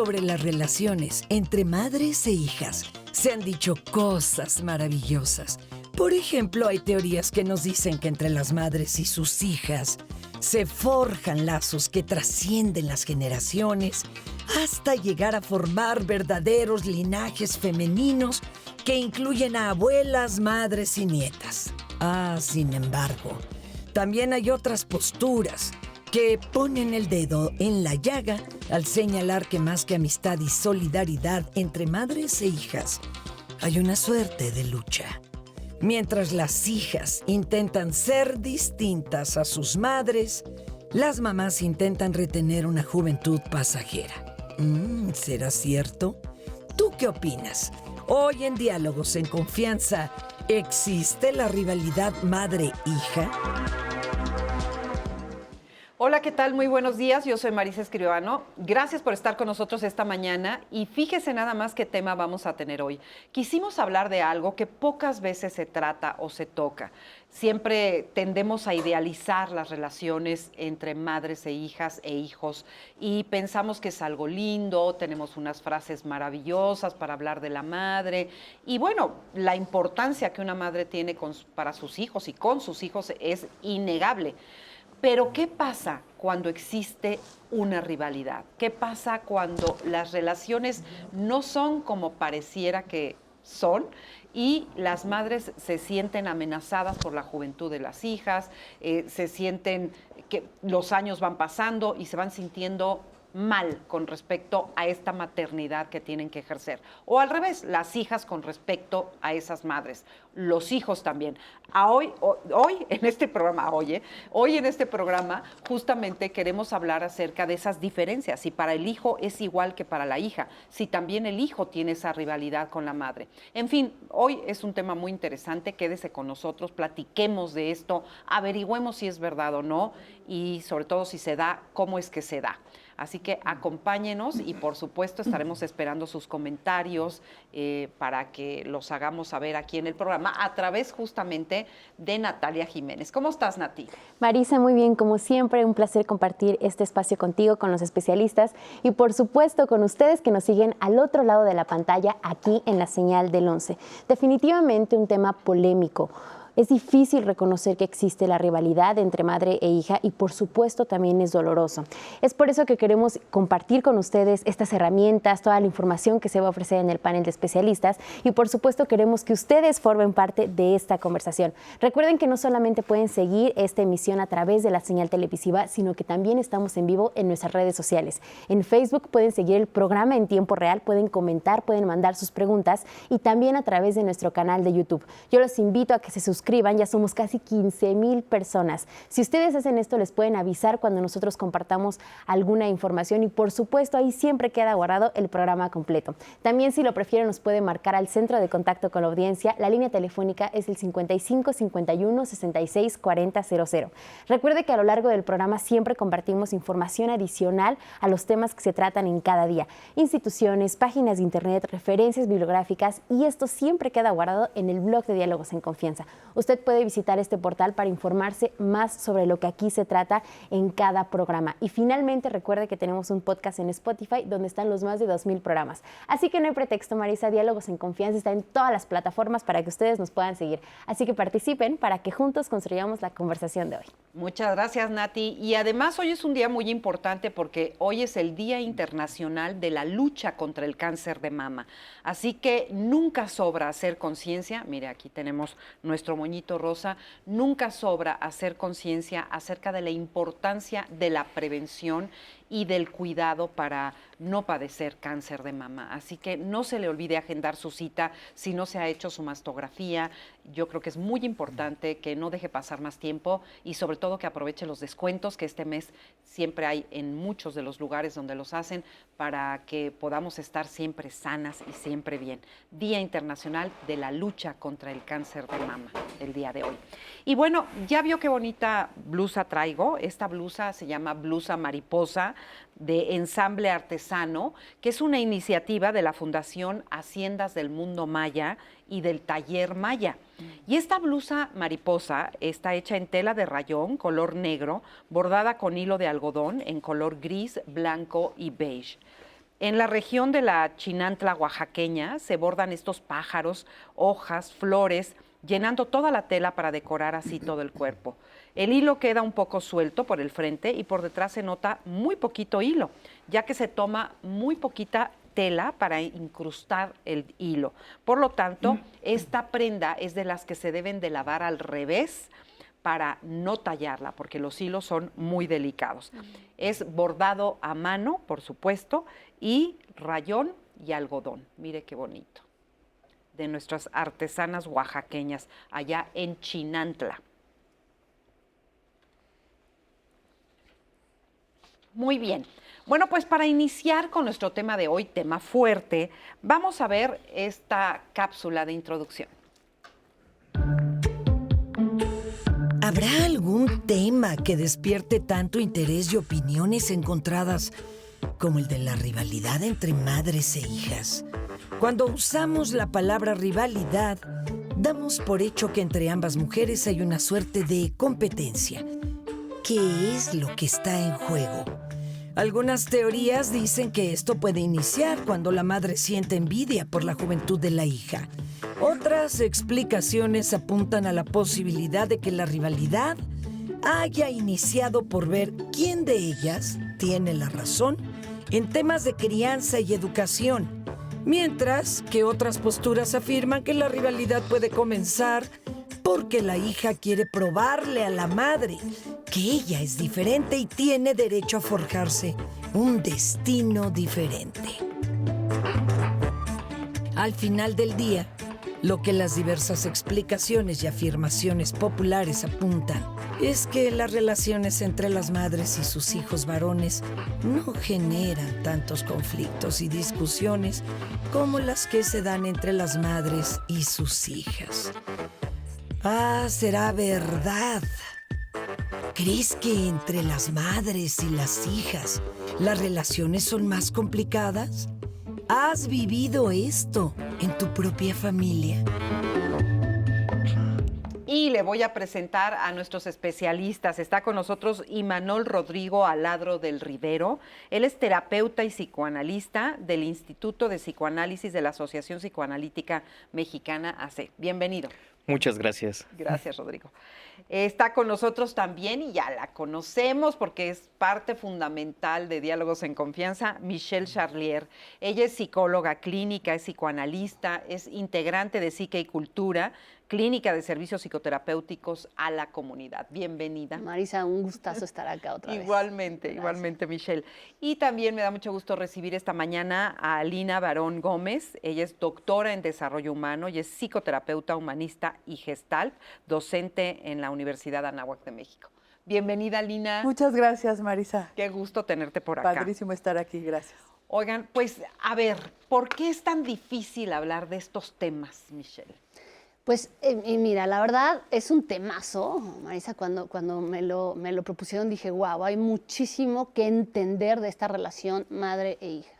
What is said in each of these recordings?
Sobre las relaciones entre madres e hijas se han dicho cosas maravillosas. Por ejemplo, hay teorías que nos dicen que entre las madres y sus hijas se forjan lazos que trascienden las generaciones hasta llegar a formar verdaderos linajes femeninos que incluyen a abuelas, madres y nietas. Sin embargo, también hay otras posturas que ponen el dedo en la llaga al señalar que más que amistad y solidaridad entre madres e hijas, hay una suerte de lucha. Mientras las hijas intentan ser distintas a sus madres, las mamás intentan retener una juventud pasajera. ¿Será cierto? ¿Tú qué opinas? Hoy en Diálogos en Confianza, ¿existe la rivalidad madre-hija? Hola, ¿qué tal? Muy buenos días. Yo soy Marisa Escribano. Gracias por estar con nosotros esta mañana y fíjese nada más qué tema vamos a tener hoy. Quisimos hablar de algo que pocas veces se trata o se toca. Siempre tendemos a idealizar las relaciones entre madres e hijas e hijos y pensamos que es algo lindo, tenemos unas frases maravillosas para hablar de la madre y bueno, la importancia que una madre tiene para sus hijos y con sus hijos es innegable. Pero ¿qué pasa cuando existe una rivalidad? ¿Qué pasa cuando las relaciones no son como pareciera que son y las madres se sienten amenazadas por la juventud de las hijas, se sienten que los años van pasando y se van sintiendo mal con respecto a esta maternidad que tienen que ejercer? O al revés, las hijas con respecto a esas madres, los hijos también. Hoy en este programa, hoy en este programa justamente queremos hablar acerca de esas diferencias, si para el hijo es igual que para la hija, si también el hijo tiene esa rivalidad con la madre. En fin, hoy es un tema muy interesante, quédese con nosotros, platiquemos de esto, averigüemos si es verdad o no y sobre todo si se da, cómo es que se da. Así que acompáñenos y por supuesto estaremos esperando sus comentarios para que los hagamos saber aquí en el programa a través justamente de Natalia Jiménez. ¿Cómo estás, Nati? Marisa, muy bien, como siempre, un placer compartir este espacio contigo, con los especialistas y por supuesto con ustedes que nos siguen al otro lado de la pantalla aquí en la señal del 11. Definitivamente un tema polémico. Es difícil reconocer que existe la rivalidad entre madre e hija y por supuesto también es doloroso. Es por eso que queremos compartir con ustedes estas herramientas, toda la información que se va a ofrecer en el panel de especialistas y por supuesto queremos que ustedes formen parte de esta conversación. Recuerden que no solamente pueden seguir esta emisión a través de la señal televisiva, sino que también estamos en vivo en nuestras redes sociales. En Facebook pueden seguir el programa en tiempo real, pueden comentar, pueden mandar sus preguntas y también a través de nuestro canal de YouTube. Yo los invito a que se suscriban, ya somos casi 15,000 personas. Si ustedes hacen esto, les pueden avisar cuando nosotros compartamos alguna información y por supuesto ahí siempre queda guardado el programa completo. También si lo prefieren nos pueden marcar al centro de contacto con la audiencia. La línea telefónica es el 55 51 66 40 00. Recuerde que a lo largo del programa siempre compartimos información adicional a los temas que se tratan en cada día. Instituciones, páginas de internet, referencias bibliográficas y esto siempre queda guardado en el blog de Diálogos en Confianza. Usted puede visitar este portal para informarse más sobre lo que aquí se trata en cada programa. Y finalmente recuerde que tenemos un podcast en Spotify donde están los más de 2,000 programas. Así que no hay pretexto, Marisa, Diálogos en Confianza está en todas las plataformas para que ustedes nos puedan seguir. Así que participen para que juntos construyamos la conversación de hoy. Muchas gracias, Nati. Y además hoy es un día muy importante porque hoy es el Día Internacional de la Lucha contra el Cáncer de Mama. Así que nunca sobra hacer conciencia. Mire, aquí tenemos nuestro moñito rosa. Nunca sobra hacer conciencia acerca de la importancia de la prevención y del cuidado para no padecer cáncer de mama. Así que no se le olvide agendar su cita si no se ha hecho su mastografía. Yo creo que es muy importante que no deje pasar más tiempo y sobre todo que aproveche los descuentos que este mes siempre hay en muchos de los lugares donde los hacen para que podamos estar siempre sanas y siempre bien. Día Internacional de la Lucha contra el Cáncer de Mama, el día de hoy. Y bueno, ya vio qué bonita blusa traigo. Esta blusa se llama blusa mariposa de Ensamble Artesano, que es una iniciativa de la Fundación Haciendas del Mundo Maya y del Taller Maya. Y esta blusa mariposa está hecha en tela de rayón, color negro, bordada con hilo de algodón en color gris, blanco y beige. En la región de la Chinantla oaxaqueña se bordan estos pájaros, hojas, flores, llenando toda la tela para decorar así todo el cuerpo. El hilo queda un poco suelto por el frente y por detrás se nota muy poquito hilo, ya que se toma muy poquita tela para incrustar el hilo. Por lo tanto, esta prenda es de las que se deben de lavar al revés para no tallarla, porque los hilos son muy delicados. Es bordado a mano, por supuesto, y rayón y algodón. Mire qué bonito. De nuestras artesanas oaxaqueñas, allá en Chinantla. Muy bien. Bueno, pues para iniciar con nuestro tema de hoy, tema fuerte, vamos a ver esta cápsula de introducción. ¿Habrá algún tema que despierte tanto interés y opiniones encontradas como el de la rivalidad entre madres e hijas? Cuando usamos la palabra rivalidad, damos por hecho que entre ambas mujeres hay una suerte de competencia. ¿Qué es lo que está en juego? Algunas teorías dicen que esto puede iniciar cuando la madre siente envidia por la juventud de la hija. Otras explicaciones apuntan a la posibilidad de que la rivalidad haya iniciado por ver quién de ellas tiene la razón en temas de crianza y educación, mientras que otras posturas afirman que la rivalidad puede comenzar porque la hija quiere probarle a la madre que ella es diferente y tiene derecho a forjarse un destino diferente. Al final del día, lo que las diversas explicaciones y afirmaciones populares apuntan es que las relaciones entre las madres y sus hijos varones no generan tantos conflictos y discusiones como las que se dan entre las madres y sus hijas. Ah, ¿será verdad? ¿Crees que entre las madres y las hijas las relaciones son más complicadas? ¿Has vivido esto en tu propia familia? Y le voy a presentar a nuestros especialistas. Está con nosotros Imanol Rodrigo Aladro del Rivero. Él es terapeuta y psicoanalista del Instituto de Psicoanálisis de la Asociación Psicoanalítica Mexicana, AC. Bienvenido. Muchas gracias. Gracias, Rodrigo. Está con nosotros también, y ya la conocemos porque es parte fundamental de Diálogos en Confianza, Michelle Charlier. Ella es psicóloga clínica, es psicoanalista, es integrante de Psique y Cultura, clínica de servicios psicoterapéuticos a la comunidad. Bienvenida. Marisa, un gustazo estar acá otra vez. Igualmente, Michelle. Y también me da mucho gusto recibir esta mañana a Alina Barón Gómez. Ella es doctora en desarrollo humano y es psicoterapeuta humanista y gestalt, docente en la Universidad Anáhuac de México. Bienvenida, Alina. Muchas gracias, Marisa. Qué gusto tenerte por acá. Padrísimo estar aquí, gracias. Oigan, pues, a ver, ¿por qué es tan difícil hablar de estos temas, Michelle? Pues mira, la verdad es un temazo, Marisa, cuando me lo propusieron dije, wow, hay muchísimo que entender de esta relación madre e hija.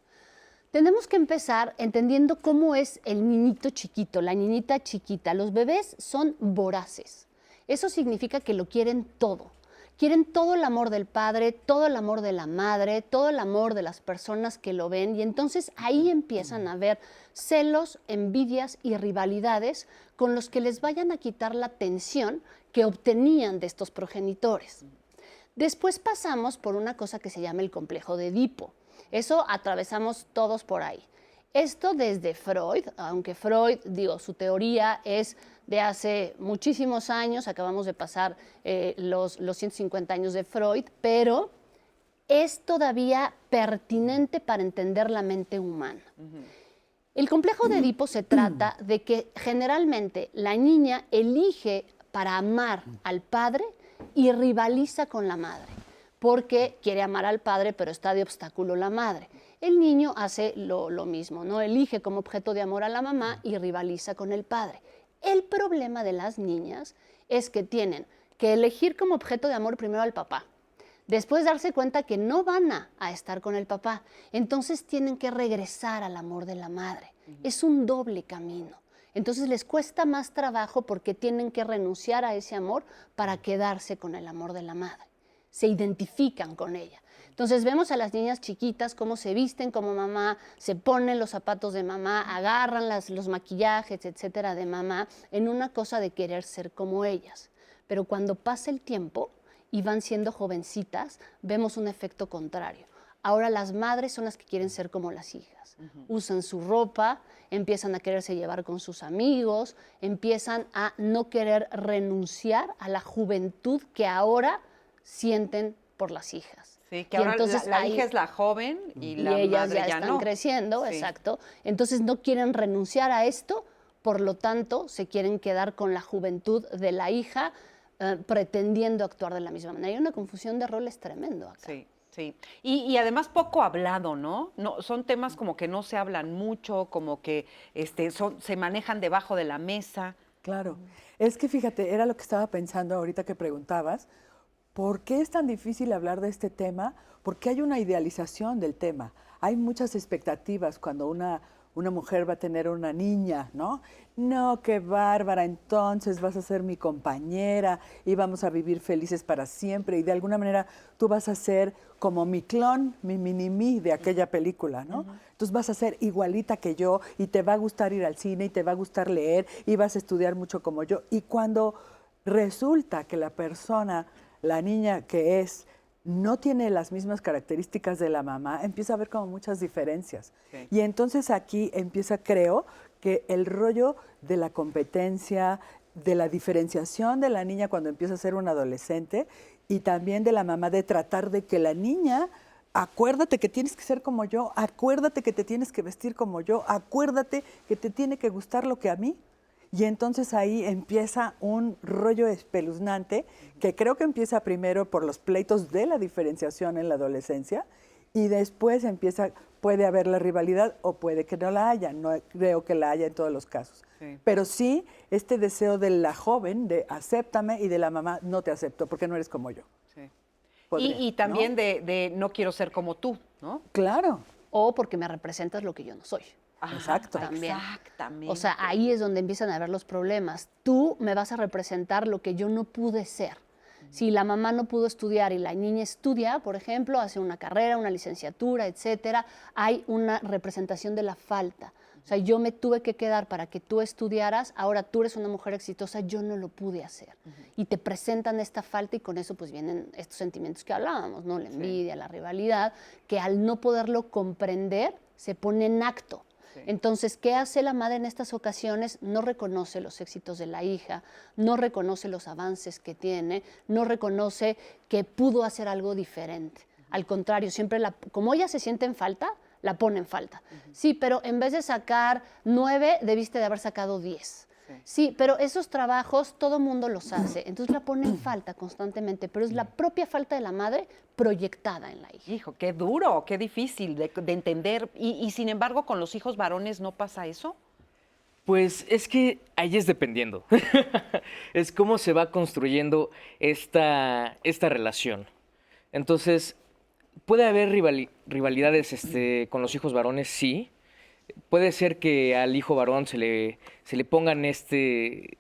Tenemos que empezar entendiendo cómo es el niñito chiquito, la niñita chiquita. Los bebés son voraces. Eso significa que lo quieren todo. Quieren todo el amor del padre, todo el amor de la madre, todo el amor de las personas que lo ven, y entonces ahí empiezan a haber celos, envidias y rivalidades con los que les vayan a quitar la atención que obtenían de estos progenitores. Después pasamos por una cosa que se llama el complejo de Edipo. Eso atravesamos todos por ahí. Esto desde Freud, aunque Freud, su teoría es de hace muchísimos años, acabamos de pasar los 150 años de Freud, pero es todavía pertinente para entender la mente humana. El complejo de Edipo se trata de que generalmente la niña elige para amar al padre y rivaliza con la madre, porque quiere amar al padre, pero está de obstáculo la madre. El niño hace lo mismo, ¿no? Elige como objeto de amor a la mamá y rivaliza con el padre. El problema de las niñas es que tienen que elegir como objeto de amor primero al papá, después darse cuenta que no van a estar con el papá, entonces tienen que regresar al amor de la madre. Es un doble camino. Entonces les cuesta más trabajo porque tienen que renunciar a ese amor para quedarse con el amor de la madre. Se identifican con ella. Entonces vemos a las niñas chiquitas cómo se visten como mamá, se ponen los zapatos de mamá, agarran los maquillajes, etcétera, de mamá, en una cosa de querer ser como ellas. Pero cuando pasa el tiempo y van siendo jovencitas, vemos un efecto contrario. Ahora las madres son las que quieren ser como las hijas. Usan su ropa, empiezan a quererse llevar con sus amigos, empiezan a no querer renunciar a la juventud que ahora sienten por las hijas. Sí, que Y ahora entonces la ahí- hija es la joven y la ellas madre ya ya están no. creciendo, Sí. exacto. Entonces no quieren renunciar a esto, por lo tanto se quieren quedar con la juventud de la hija, pretendiendo actuar de la misma manera. Hay una confusión de roles tremendo acá. Sí, sí. Y además poco hablado, ¿no? No, son temas como que no se hablan mucho, como que se manejan debajo de la mesa. Claro. Es que fíjate, era lo que estaba pensando ahorita que preguntabas. ¿Por qué es tan difícil hablar de este tema? Porque hay una idealización del tema. Hay muchas expectativas cuando una mujer va a tener una niña, ¿no? No, qué bárbara, entonces vas a ser mi compañera y vamos a vivir felices para siempre. Y de alguna manera tú vas a ser como mi clon, mi mini-mí de aquella película, ¿no? Entonces vas a ser igualita que yo y te va a gustar ir al cine y te va a gustar leer y vas a estudiar mucho como yo. Y cuando resulta que la persona, la niña que es, no tiene las mismas características de la mamá, empieza a haber como muchas diferencias. Sí. Y entonces aquí empieza, creo, que el rollo de la competencia, de la diferenciación de la niña cuando empieza a ser una adolescente y también de la mamá de tratar de que la niña, acuérdate que tienes que ser como yo, acuérdate que te tienes que vestir como yo, acuérdate que te tiene que gustar lo que a mí. Y entonces ahí empieza un rollo espeluznante que creo que empieza primero por los pleitos de la diferenciación en la adolescencia y después puede haber la rivalidad o puede que no la haya. No creo que la haya en todos los casos. Sí. Pero sí este deseo de la joven de acéptame y de la mamá no te acepto porque no eres como yo. Sí. Podría, Y también ¿no? de no quiero ser como tú, ¿no? Claro, O porque me representas lo que yo no soy. Ajá, Exacto. También. Exactamente. O sea, ahí es donde empiezan a ver los problemas. Tú me vas a representar lo que yo no pude ser. Si la mamá no pudo estudiar y la niña estudia, por ejemplo, hace una carrera, una licenciatura, etcétera, hay una representación de la falta. O sea, yo me tuve que quedar para que tú estudiaras, ahora tú eres una mujer exitosa, yo no lo pude hacer. Y te presentan esta falta y con eso pues vienen estos sentimientos que hablábamos, ¿no? La envidia, la rivalidad, que al no poderlo comprender se pone en acto. Entonces, ¿qué hace la madre en estas ocasiones? No reconoce los éxitos de la hija, no reconoce los avances que tiene, no reconoce que pudo hacer algo diferente. Al contrario, siempre como ella se siente en falta, la pone en falta. Sí, pero en vez de sacar 9, debiste de haber sacado 10. Sí, pero esos trabajos todo mundo los hace, entonces la pone en falta constantemente, pero es la propia falta de la madre proyectada en la hija. Hijo, qué duro, qué difícil de entender. Y sin embargo, con los hijos varones no pasa eso. Pues es que ahí es dependiendo. Es cómo se va construyendo esta relación. Entonces, puede haber rivalidades con los hijos varones, sí. Puede ser que al hijo varón se le pongan este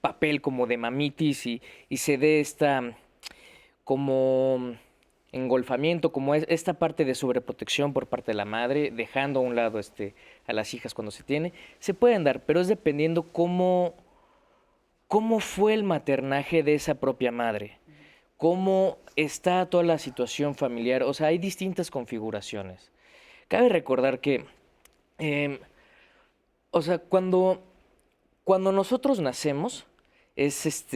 papel como de mamitis y se dé esta como engolfamiento, como esta parte de sobreprotección por parte de la madre, dejando a un lado a las hijas cuando se tiene. Se pueden dar, pero es dependiendo cómo fue el maternaje de esa propia madre, cómo está toda la situación familiar. O sea, hay distintas configuraciones. Cabe recordar que o sea, cuando nosotros nacemos, es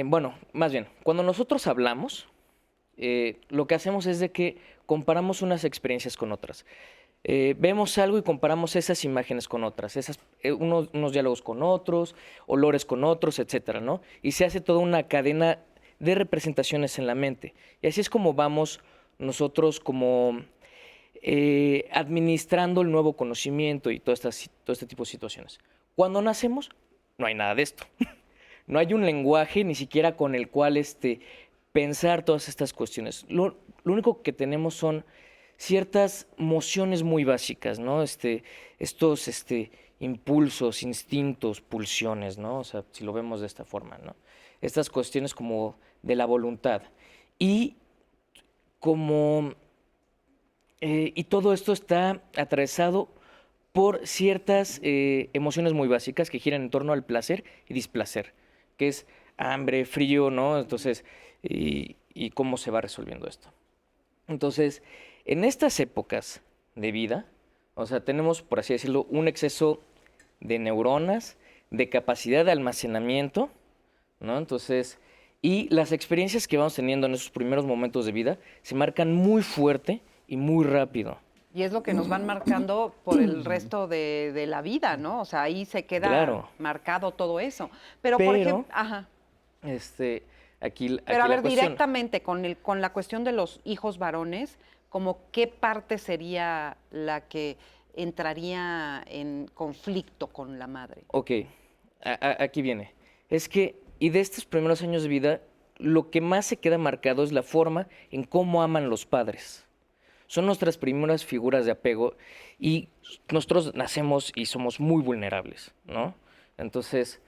bueno, más bien, cuando nosotros hablamos, lo que hacemos es de que comparamos unas experiencias con otras. Vemos algo y comparamos esas imágenes con otras, unos diálogos con otros, olores con otros, etcétera, ¿no? Y se hace toda una cadena de representaciones en la mente. Y así es como vamos nosotros como administrando el nuevo conocimiento y todo este tipo de situaciones. Cuando nacemos, no hay nada de esto. No hay un lenguaje ni siquiera con el cual pensar todas estas cuestiones. Lo único que tenemos son ciertas mociones muy básicas, ¿no? Estos impulsos, instintos, pulsiones, ¿no? O sea, si lo vemos de esta forma, ¿no? Estas cuestiones como de la voluntad. Y como... y todo esto está atravesado por ciertas emociones muy básicas que giran en torno al placer y displacer, que es hambre, frío, ¿no? Entonces, y cómo se va resolviendo esto. Entonces, en estas épocas de vida, o sea, tenemos, por así decirlo, un exceso de neuronas, de capacidad de almacenamiento, ¿no? Entonces, y las experiencias que vamos teniendo en esos primeros momentos de vida se marcan muy fuerte y muy rápido. Y es lo que nos van marcando por el resto de la vida, ¿no? O sea, ahí se queda marcado todo eso. Pero por ejemplo, ajá. Aquí Pero a la ver, cuestión. directamente con la cuestión de los hijos varones, como qué parte sería la que entraría en conflicto con la madre. Ok, aquí viene. Es que, y de estos primeros años de vida, lo que más se queda marcado es la forma en cómo aman los padres. Son nuestras primeras figuras de apego y nosotros nacemos y somos muy vulnerables, ¿no? Entonces,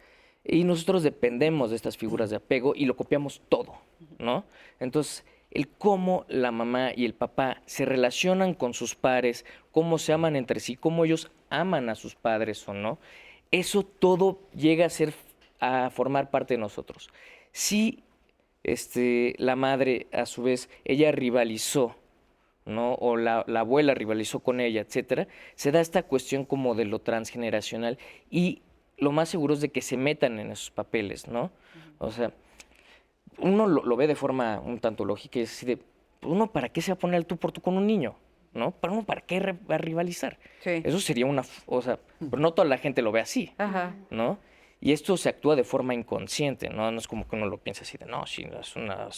y nosotros dependemos de estas figuras de apego y lo copiamos todo, ¿no? Entonces, el cómo la mamá y el papá se relacionan con sus pares, cómo se aman entre sí, cómo ellos aman a sus padres o no, eso todo llega a formar parte de nosotros. Si la madre, a su vez, ella rivalizó, ¿no? O la abuela rivalizó con ella, etcétera, se da esta cuestión como de lo transgeneracional y lo más seguro es de que se metan en esos papeles, ¿no? O sea, uno lo ve de forma un tanto lógica y es así de, uno para qué se va a poner el tú por tú con un niño, ¿no? ¿Para qué va a rivalizar? Sí. Eso sería o sea, pero no toda la gente lo ve así, ¿no? Y esto se actúa de forma inconsciente, ¿no? No es como que uno lo piense así de, no, sí, es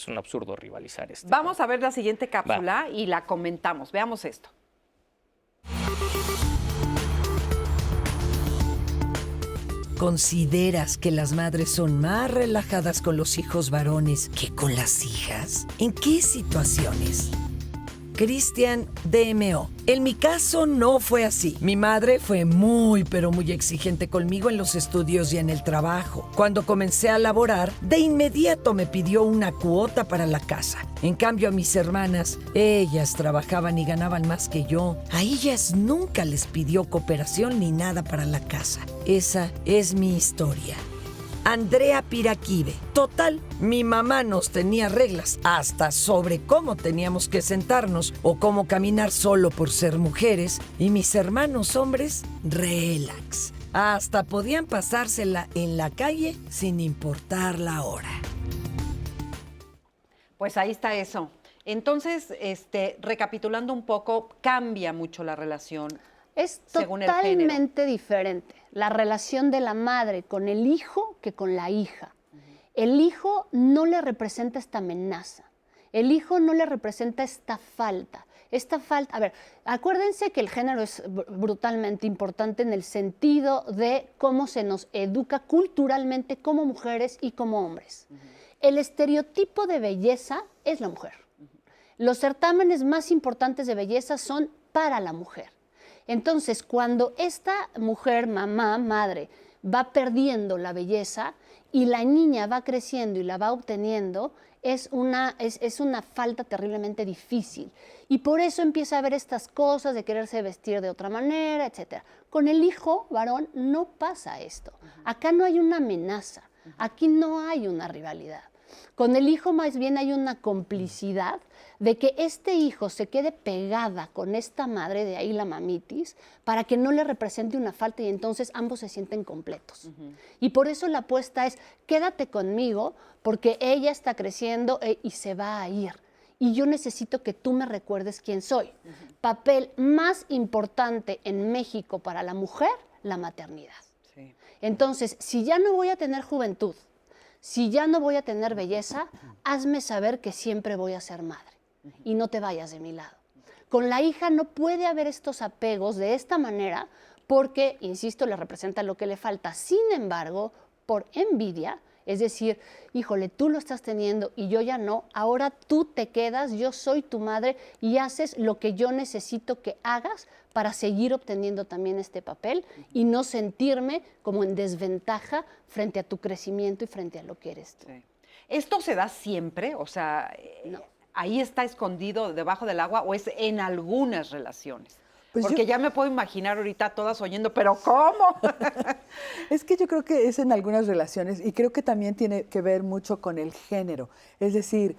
un absurdo rivalizar esto. Vamos a ver la siguiente cápsula y la comentamos. Veamos esto. ¿Consideras que las madres son más relajadas con los hijos varones que con las hijas? ¿En qué situaciones? Cristian DMO. En mi caso no fue así. Mi madre fue muy, pero muy exigente conmigo en los estudios y en el trabajo. Cuando comencé a laborar, de inmediato me pidió una cuota para la casa. En cambio a mis hermanas, ellas trabajaban y ganaban más que yo. A ellas nunca les pidió cooperación ni nada para la casa. Esa es mi historia. Andrea Piraquive. Total, mi mamá nos tenía reglas hasta sobre cómo teníamos que sentarnos o cómo caminar solo por ser mujeres, y mis hermanos hombres, relax. Hasta podían pasársela en la calle sin importar la hora. Pues ahí está eso. Entonces, recapitulando un poco, cambia mucho la relación. Es según el género. totalmente diferente la relación de la madre con el hijo que con la hija. El hijo no le representa esta amenaza. El hijo no le representa esta falta. A ver, acuérdense que el género es brutalmente importante en el sentido de cómo se nos educa culturalmente como mujeres y como hombres. El estereotipo de belleza es la mujer. Los certámenes más importantes de belleza son para la mujer. Entonces, cuando esta mujer, mamá, madre, va perdiendo la belleza y la niña va creciendo y la va obteniendo, es una falta terriblemente difícil. Y por eso empieza a haber estas cosas de quererse vestir de otra manera, etc. Con el hijo varón no pasa esto. Acá no hay una amenaza, aquí no hay una rivalidad. Con el hijo más bien hay una complicidad de que este hijo se quede pegada con esta madre, de ahí la mamitis, para que no le represente una falta y entonces ambos se sienten completos. Y por eso la apuesta es, quédate conmigo porque ella está creciendo y se va a ir. Y yo necesito que tú me recuerdes quién soy. Papel más importante en México para la mujer, la maternidad. Sí. Entonces, si ya no voy a tener juventud, si ya no voy a tener belleza, hazme saber que siempre voy a ser madre y no te vayas de mi lado. Con la hija no puede haber estos apegos de esta manera porque, insisto, le representa lo que le falta. Sin embargo, por envidia, es decir, híjole, tú lo estás teniendo y yo ya no, ahora tú te quedas, yo soy tu madre y haces lo que yo necesito que hagas para seguir obteniendo también este papel y no sentirme como en desventaja frente a tu crecimiento y frente a lo que eres tú. Sí. ¿Esto se da siempre? O sea, no. ahí está escondido debajo del agua o es en algunas relaciones? Pues Porque ya me puedo imaginar ahorita todas oyendo, ¿pero cómo? Es que yo creo que es en algunas relaciones y creo que también tiene que ver mucho con el género. Es decir,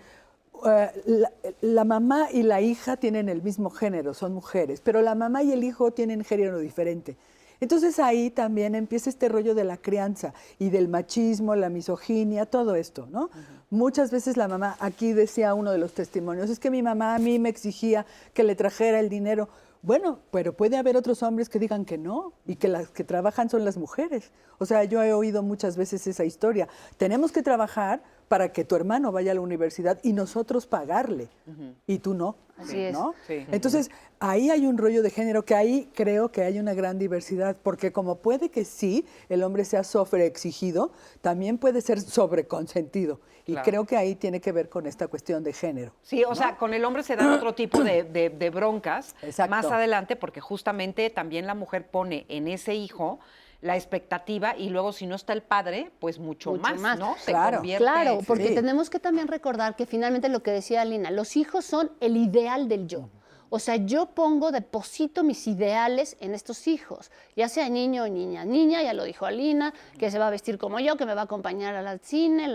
la mamá y la hija tienen el mismo género, son mujeres, pero la mamá y el hijo tienen género diferente. Entonces ahí también empieza este rollo de la crianza y del machismo, la misoginia, todo esto, ¿no? Muchas veces la mamá, aquí decía uno de los testimonios, es que mi mamá a mí me exigía que le trajera el dinero. Bueno, pero puede haber otros hombres que digan que no y que las que trabajan son las mujeres. O sea, yo he oído muchas veces esa historia. Tenemos que trabajar para que tu hermano vaya a la universidad y nosotros pagarle y tú no. Así es. ¿No? Sí. Entonces, ahí hay un rollo de género que ahí creo que hay una gran diversidad, porque como puede que sí, el hombre sea sobreexigido, también puede ser sobreconsentido. Y Claro. creo que ahí tiene que ver con esta cuestión de género. Sí, o sea, con el hombre se dan otro tipo de broncas Exacto. más adelante, porque justamente también la mujer pone en ese hijo la expectativa y luego si no está el padre, pues mucho más, ¿no? Se Claro. convierte. Claro, porque Sí. tenemos que también recordar que finalmente lo que decía Lina, los hijos son el ideal del yo. O sea, yo deposito mis ideales en estos hijos, ya sea niño o niña. Niña, ya lo dijo Alina, que se va a vestir como yo, que me va a acompañar al cine,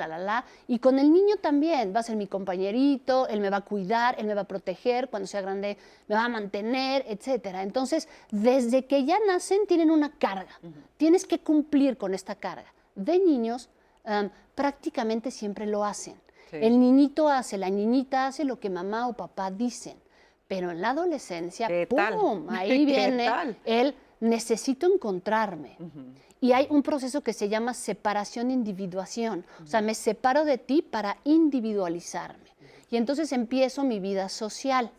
Y con el niño también, va a ser mi compañerito, él me va a cuidar, él me va a proteger, cuando sea grande me va a mantener, etcétera. Entonces, desde que ya nacen tienen una carga. Tienes que cumplir con esta carga. De niños, prácticamente siempre lo hacen. Sí. El niñito hace, la niñita hace lo que mamá o papá dicen. Pero en la adolescencia, ¿Qué tal? ¡pum! Ahí ¿Qué viene tal? el necesito encontrarme. Y hay un proceso que se llama separación-individuación. O sea, me separo de ti para individualizarme. Y entonces empiezo mi vida social.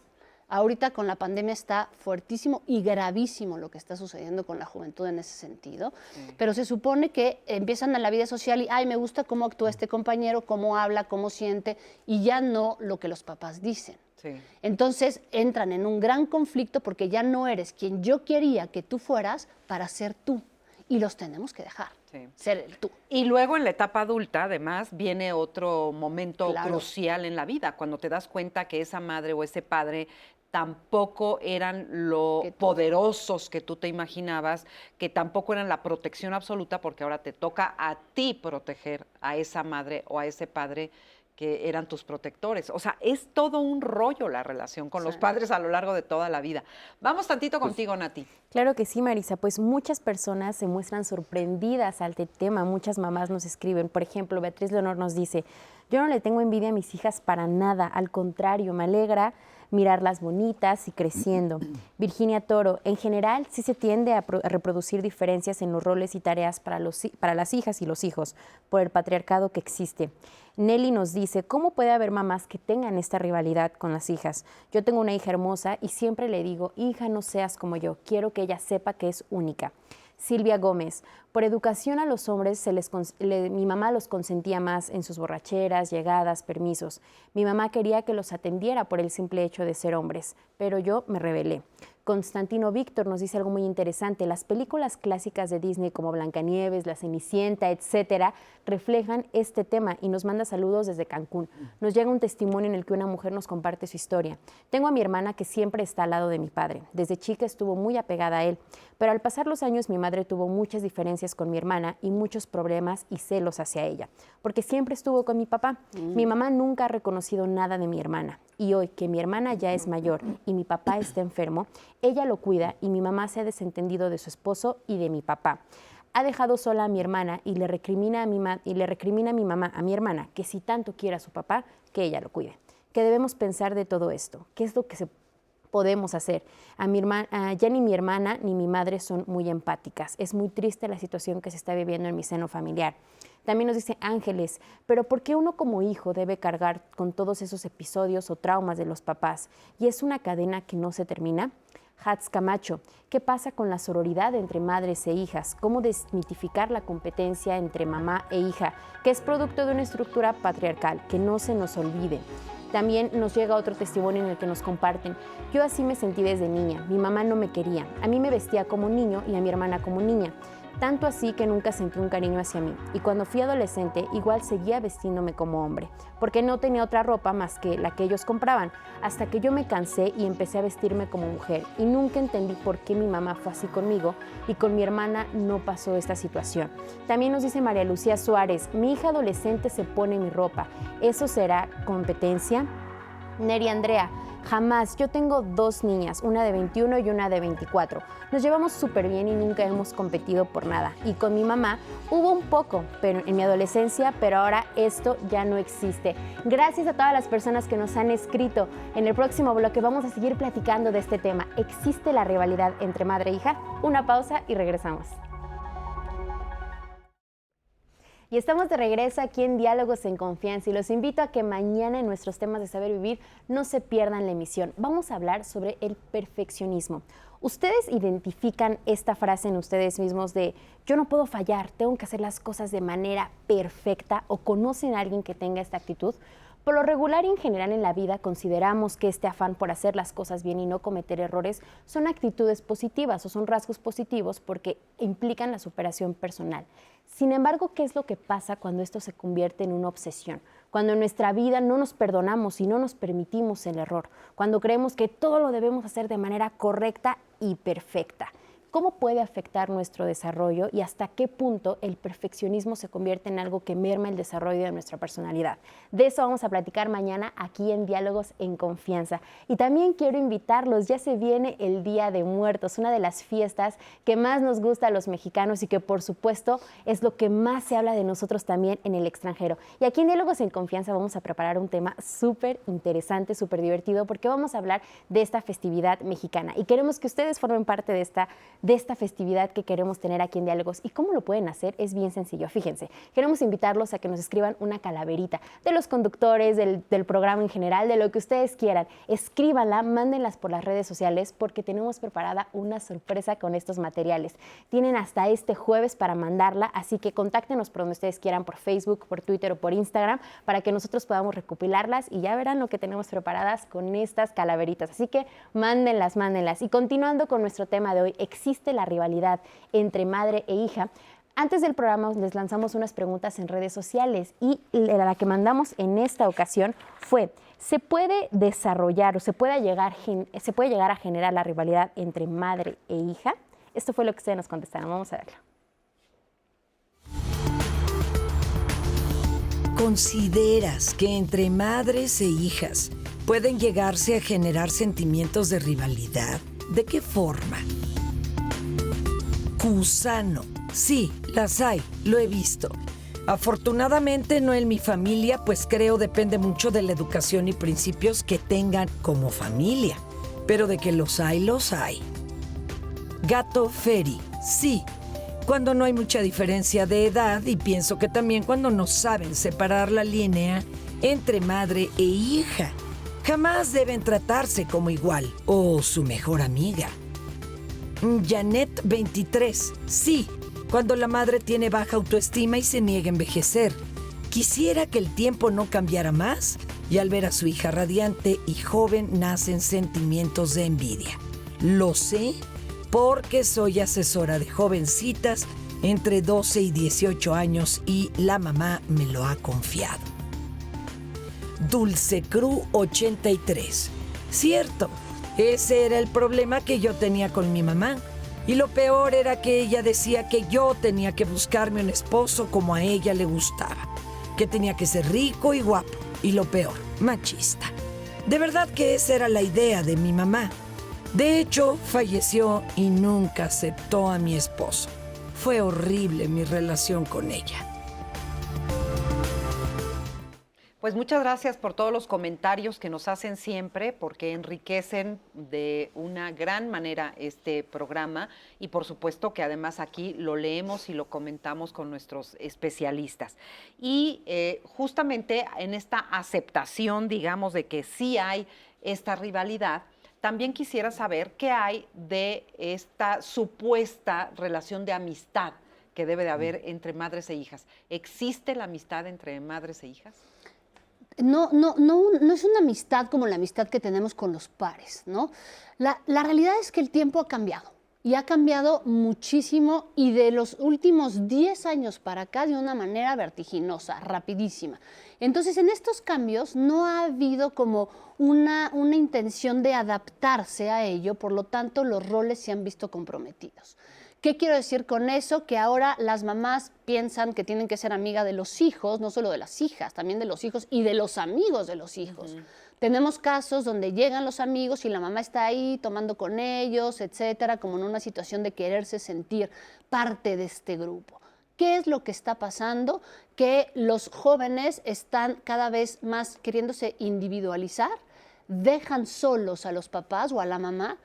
Ahorita con la pandemia está fuertísimo y gravísimo lo que está sucediendo con la juventud en ese sentido. Pero se supone que empiezan a la vida social y, ay, me gusta cómo actúa este compañero, cómo habla, cómo siente, y ya no lo que los papás dicen. Sí. Entonces entran en un gran conflicto porque ya no eres quien yo quería que tú fueras para ser tú. Y los tenemos que dejar, Sí. ser el tú. Y luego en la etapa adulta, además, viene otro momento Claro. crucial en la vida, cuando te das cuenta que esa madre o ese padre tampoco eran lo Que tú. poderosos que tú te imaginabas, que tampoco eran la protección absoluta, porque ahora te toca a ti proteger a esa madre o a ese padre que eran tus protectores. O sea, es todo un rollo la relación con los padres a lo largo de toda la vida. Vamos tantito contigo, Nati. Claro que sí, Marisa, pues muchas personas se muestran sorprendidas al tema, muchas mamás nos escriben, por ejemplo, Beatriz Leonor nos dice, yo no le tengo envidia a mis hijas para nada, al contrario, me alegra mirarlas bonitas y creciendo. Virginia Toro, en general sí se tiende a reproducir diferencias en los roles y tareas para las hijas y los hijos, por el patriarcado que existe. Nelly nos dice, ¿cómo puede haber mamás que tengan esta rivalidad con las hijas? Yo tengo una hija hermosa y siempre le digo, hija, no seas como yo, quiero que ella sepa que es única. Silvia Gómez, por educación a los hombres, mi mamá los consentía más en sus borracheras, llegadas, permisos. Mi mamá quería que los atendiera por el simple hecho de ser hombres, pero yo me rebelé. Constantino Víctor nos dice algo muy interesante. Las películas clásicas de Disney como Blancanieves, La Cenicienta, etcétera, reflejan este tema y nos manda saludos desde Cancún. Nos llega un testimonio en el que una mujer nos comparte su historia. Tengo a mi hermana que siempre está al lado de mi padre. Desde chica estuvo muy apegada a él, pero al pasar los años mi madre tuvo muchas diferencias con mi hermana y muchos problemas y celos hacia ella, porque siempre estuvo con mi papá. Mi mamá nunca ha reconocido nada de mi hermana. Y hoy que mi hermana ya es mayor y mi papá está enfermo, ella lo cuida y mi mamá se ha desentendido de su esposo y de mi papá. Ha dejado sola a mi hermana y le recrimina a mi mamá, a mi hermana, que si tanto quiere a su papá, que ella lo cuide. ¿Qué debemos pensar de todo esto? ¿Qué es lo que podemos hacer? Ya ni mi hermana ni mi madre son muy empáticas. Es muy triste la situación que se está viviendo en mi seno familiar. También nos dice Ángeles, pero ¿por qué uno como hijo debe cargar con todos esos episodios o traumas de los papás? ¿Y es una cadena que no se termina? Hats Camacho, ¿qué pasa con la sororidad entre madres e hijas? ¿Cómo desmitificar la competencia entre mamá e hija, que es producto de una estructura patriarcal? Que no se nos olvide. También nos llega otro testimonio en el que nos comparten, yo así me sentí desde niña, mi mamá no me quería, a mí me vestía como niño y a mi hermana como niña. tanto así que nunca sentí un cariño hacia mí. Y cuando fui adolescente, igual seguía vestiéndome como hombre, porque no tenía otra ropa más que la que ellos compraban, hasta que yo me cansé y empecé a vestirme como mujer. Y nunca entendí por qué mi mamá fue así conmigo y con mi hermana no pasó esta situación. También nos dice María Lucía Suárez, mi hija adolescente se pone mi ropa. ¿Eso será competencia? Neri Andrea, jamás. Yo tengo 2 niñas, una de 21 y una de 24. Nos llevamos súper bien y nunca hemos competido por nada. Y con mi mamá hubo un poco, pero en mi adolescencia, pero ahora esto ya no existe. Gracias a todas las personas que nos han escrito. En el próximo bloque vamos a seguir platicando de este tema. ¿Existe la rivalidad entre madre e hija? Una pausa y regresamos. Y estamos de regreso aquí en Diálogos en Confianza y los invito a que mañana en nuestros temas de saber vivir no se pierdan la emisión. Vamos a hablar sobre el perfeccionismo. ¿Ustedes identifican esta frase en ustedes mismos de yo no puedo fallar, tengo que hacer las cosas de manera perfecta o conocen a alguien que tenga esta actitud? Por lo regular y en general en la vida consideramos que este afán por hacer las cosas bien y no cometer errores son actitudes positivas o son rasgos positivos porque implican la superación personal. Sin embargo, ¿qué es lo que pasa cuando esto se convierte en una obsesión? Cuando en nuestra vida no nos perdonamos y no nos permitimos el error, cuando creemos que todo lo debemos hacer de manera correcta y perfecta. ¿Cómo puede afectar nuestro desarrollo y hasta qué punto el perfeccionismo se convierte en algo que merma el desarrollo de nuestra personalidad? De eso vamos a platicar mañana aquí en Diálogos en Confianza. Y también quiero invitarlos, ya se viene el Día de Muertos, una de las fiestas que más nos gusta a los mexicanos y que por supuesto es lo que más se habla de nosotros también en el extranjero. Y aquí en Diálogos en Confianza vamos a preparar un tema súper interesante, súper divertido, porque vamos a hablar de esta festividad mexicana y queremos que ustedes formen parte de esta festividad que queremos tener aquí en Diálogos. ¿Y cómo lo pueden hacer? Es bien sencillo. Fíjense, queremos invitarlos a que nos escriban una calaverita de los conductores, del programa en general, de lo que ustedes quieran. Escríbanla, mándenlas por las redes sociales porque tenemos preparada una sorpresa con estos materiales. Tienen hasta este jueves para mandarla, así que contáctenos por donde ustedes quieran, por Facebook, por Twitter o por Instagram, para que nosotros podamos recopilarlas y ya verán lo que tenemos preparadas con estas calaveritas. Así que mándenlas, mándenlas. Y continuando con nuestro tema de hoy, ¿existe la rivalidad entre madre e hija? Antes del programa les lanzamos unas preguntas en redes sociales y la que mandamos en esta ocasión fue, ¿se puede desarrollar o se puede llegar a generar la rivalidad entre madre e hija? Esto fue lo que ustedes nos contestaron. Vamos a verlo. ¿Consideras que entre madres e hijas pueden llegarse a generar sentimientos de rivalidad? ¿De qué forma? Cusano. Sí, las hay, lo he visto. Afortunadamente no en mi familia, pues creo depende mucho de la educación y principios que tengan como familia. Pero de que los hay, los hay. Gato Ferry. Sí, cuando no hay mucha diferencia de edad y pienso que también cuando no saben separar la línea entre madre e hija. Jamás deben tratarse como igual o su mejor amiga. Janet 23. Sí, cuando la madre tiene baja autoestima y se niega a envejecer. Quisiera que el tiempo no cambiara más y al ver a su hija radiante y joven nacen sentimientos de envidia. Lo sé porque soy asesora de jovencitas entre 12 y 18 años y la mamá me lo ha confiado. Dulce Cru 83. Cierto. Ese era el problema que yo tenía con mi mamá. Y lo peor era que ella decía que yo tenía que buscarme un esposo como a ella le gustaba. Que tenía que ser rico y guapo. Y lo peor, machista. De verdad que esa era la idea de mi mamá. De hecho, falleció y nunca aceptó a mi esposo. Fue horrible mi relación con ella. Pues muchas gracias por todos los comentarios que nos hacen siempre, porque enriquecen de una gran manera este programa y por supuesto que además aquí lo leemos y lo comentamos con nuestros especialistas. Y justamente en esta aceptación, digamos, de que sí hay esta rivalidad, también quisiera saber qué hay de esta supuesta relación de amistad que debe de haber entre madres e hijas. ¿Existe la amistad entre madres e hijas? No es una amistad como la amistad que tenemos con los pares, ¿no? La realidad es que el tiempo ha cambiado y ha cambiado muchísimo y de los últimos 10 años para acá de una manera vertiginosa, rapidísima. Entonces, en estos cambios no ha habido como una intención de adaptarse a ello, por lo tanto, los roles se han visto comprometidos. ¿Qué quiero decir con eso? Que ahora las mamás piensan que tienen que ser amiga de los hijos, no solo de las hijas, también de los hijos y de los amigos de los hijos. Tenemos casos donde llegan los amigos y la mamá está ahí tomando con ellos, etcétera, como en una situación de quererse sentir parte de este grupo. ¿Qué es lo que está pasando? Que los jóvenes están cada vez más queriéndose individualizar, dejan solos a los papás o a la mamá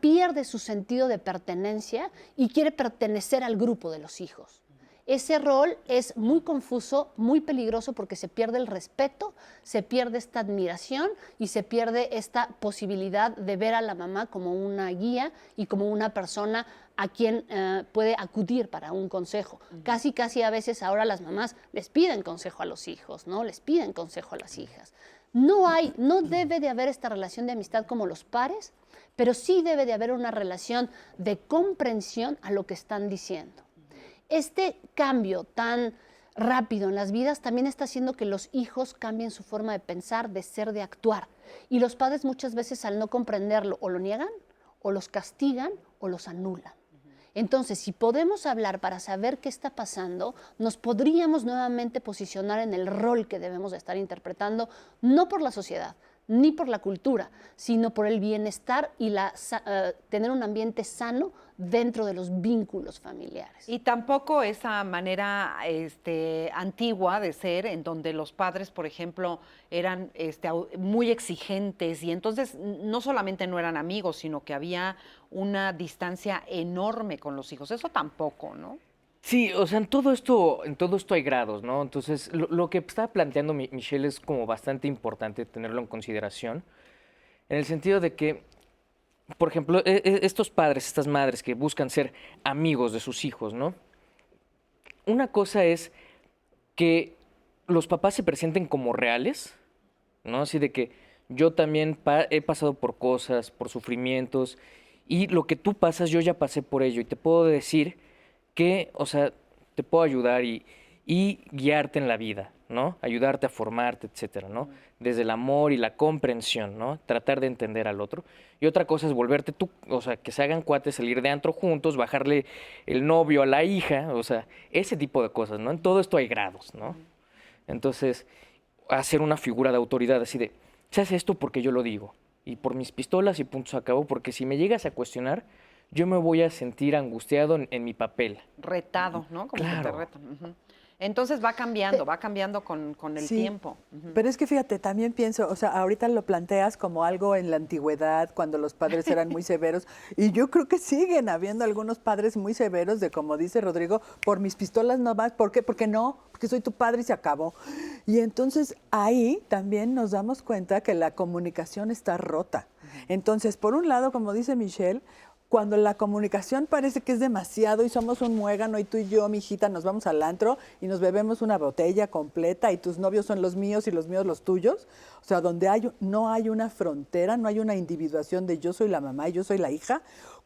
pierde su sentido de pertenencia y quiere pertenecer al grupo de los hijos. Ese rol es muy confuso, muy peligroso porque se pierde el respeto, se pierde esta admiración y se pierde esta posibilidad de ver a la mamá como una guía y como una persona a quien puede acudir para un consejo. Casi a veces ahora las mamás les piden consejo a los hijos, ¿no? Les piden consejo a las hijas. No debe de haber esta relación de amistad como los pares, pero sí debe de haber una relación de comprensión a lo que están diciendo. Este cambio tan rápido en las vidas también está haciendo que los hijos cambien su forma de pensar, de ser, de actuar. Y los padres muchas veces al no comprenderlo o lo niegan, o los castigan, o los anulan. Entonces, si podemos hablar para saber qué está pasando, nos podríamos nuevamente posicionar en el rol que debemos de estar interpretando, no por la sociedad, ni por la cultura, sino por el bienestar y tener un ambiente sano dentro de los vínculos familiares. Y tampoco esa manera antigua de ser, en donde los padres, por ejemplo, eran muy exigentes y entonces no solamente no eran amigos, sino que había una distancia enorme con los hijos. Eso tampoco, ¿no? Sí, o sea, en todo esto hay grados, ¿no? Entonces, lo que estaba planteando Michelle es como bastante importante tenerlo en consideración, en el sentido de que, por ejemplo, estos padres, estas madres que buscan ser amigos de sus hijos, ¿no? Una cosa es que los papás se presenten como reales, ¿no? Así de que yo también he pasado por cosas, por sufrimientos, y lo que tú pasas, yo ya pasé por ello, y te puedo decir que, o sea, te puedo ayudar y guiarte en la vida, ¿no? Ayudarte a formarte, etcétera, ¿no? Desde el amor y la comprensión, ¿no? Tratar de entender al otro. Y otra cosa es volverte tú, o sea, que se hagan cuates, salir de antro juntos, bajarle el novio a la hija, o sea, ese tipo de cosas, ¿no? En todo esto hay grados, ¿no? Entonces, hacer una figura de autoridad así de, se hace esto porque yo lo digo, y por mis pistolas y punto se acabó, porque si me llegas a cuestionar, yo me voy a sentir angustiado en mi papel. Retado, ¿no? Como claro. que te retan. Entonces va cambiando con el tiempo. Pero es que fíjate, también pienso, o sea, ahorita lo planteas como algo en la antigüedad, cuando los padres eran muy severos, y yo creo que siguen habiendo algunos padres muy severos de, como dice Rodrigo, por mis pistolas no vas, ¿por qué? Porque no, porque soy tu padre y se acabó. Y entonces ahí también nos damos cuenta que la comunicación está rota. Entonces, por un lado, como dice Michelle, cuando la comunicación parece que es demasiado y somos un muégano y tú y yo, mi hijita, nos vamos al antro y nos bebemos una botella completa y tus novios son los míos y los míos los tuyos, o sea, donde no hay una frontera, no hay una individuación de yo soy la mamá y yo soy la hija,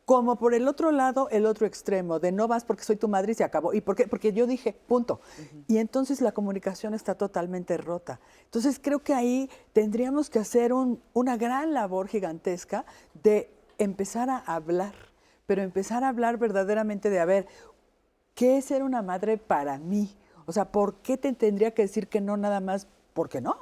como por el otro lado, el otro extremo, de no vas porque soy tu madre y se acabó. ¿Y por qué? Porque yo dije, punto. Y entonces la comunicación está totalmente rota. Entonces creo que ahí tendríamos que hacer una gran labor gigantesca de empezar a hablar, pero empezar a hablar verdaderamente de, a ver, ¿qué es ser una madre para mí? O sea, ¿por qué te tendría que decir que no nada más porque no?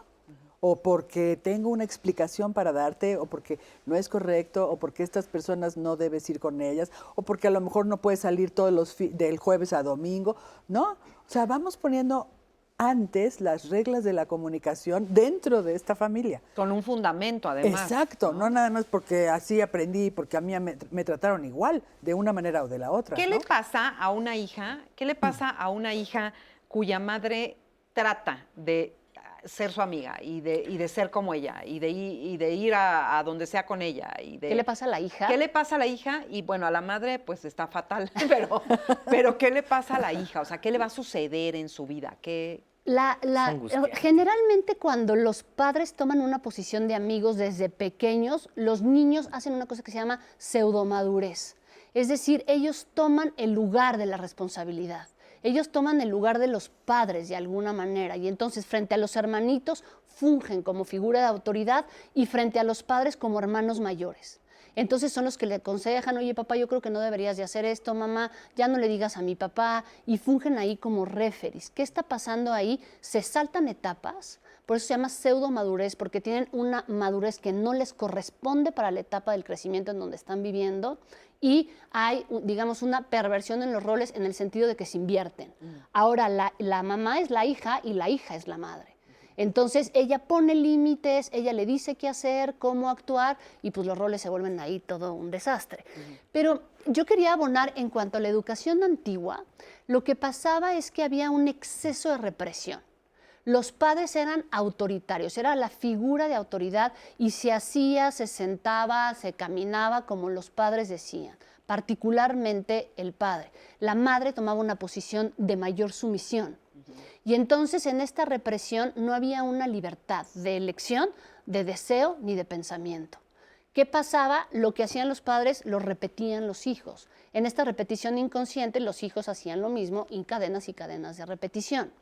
O porque tengo una explicación para darte, o porque no es correcto, o porque estas personas no debes ir con ellas, o porque a lo mejor no puedes salir todos del jueves a domingo, ¿no? O sea, vamos poniendo antes las reglas de la comunicación dentro de esta familia. Con un fundamento, además. Exacto, no nada más porque así aprendí, porque a mí me trataron igual, de una manera o de la otra. ¿Qué ¿no? le pasa a una hija? ¿Qué le pasa a una hija cuya madre trata de ser su amiga y de ser como ella y de ir a donde sea con ella? ¿Qué le pasa a la hija? ¿Qué le pasa a la hija? Y bueno, a la madre pues está fatal, pero ¿qué le pasa a la hija? O sea, ¿qué le va a suceder en su vida? Generalmente cuando los padres toman una posición de amigos desde pequeños, los niños hacen una cosa que se llama pseudomadurez. Es decir, ellos toman el lugar de la responsabilidad. Ellos toman el lugar de los padres de alguna manera y entonces frente a los hermanitos fungen como figura de autoridad y frente a los padres como hermanos mayores. Entonces son los que le aconsejan, oye papá, yo creo que no deberías de hacer esto, mamá, ya no le digas a mi papá, y fungen ahí como referees. ¿Qué está pasando ahí? Se saltan etapas, por eso se llama pseudo madurez, porque tienen una madurez que no les corresponde para la etapa del crecimiento en donde están viviendo, y hay, digamos, una perversión en los roles en el sentido de que se invierten. Ahora, la mamá es la hija y la hija es la madre. Entonces, ella pone límites, ella le dice qué hacer, cómo actuar, y pues los roles se vuelven ahí todo un desastre. Pero yo quería abonar en cuanto a la educación antigua, lo que pasaba es que había un exceso de represión. Los padres eran autoritarios, era la figura de autoridad y se hacía, se sentaba, se caminaba como los padres decían, particularmente el padre. La madre tomaba una posición de mayor sumisión. Y entonces en esta represión no había una libertad de elección, de deseo ni de pensamiento. ¿Qué pasaba? Lo que hacían los padres lo repetían los hijos. En esta repetición inconsciente los hijos hacían lo mismo en cadenas y cadenas de repetición.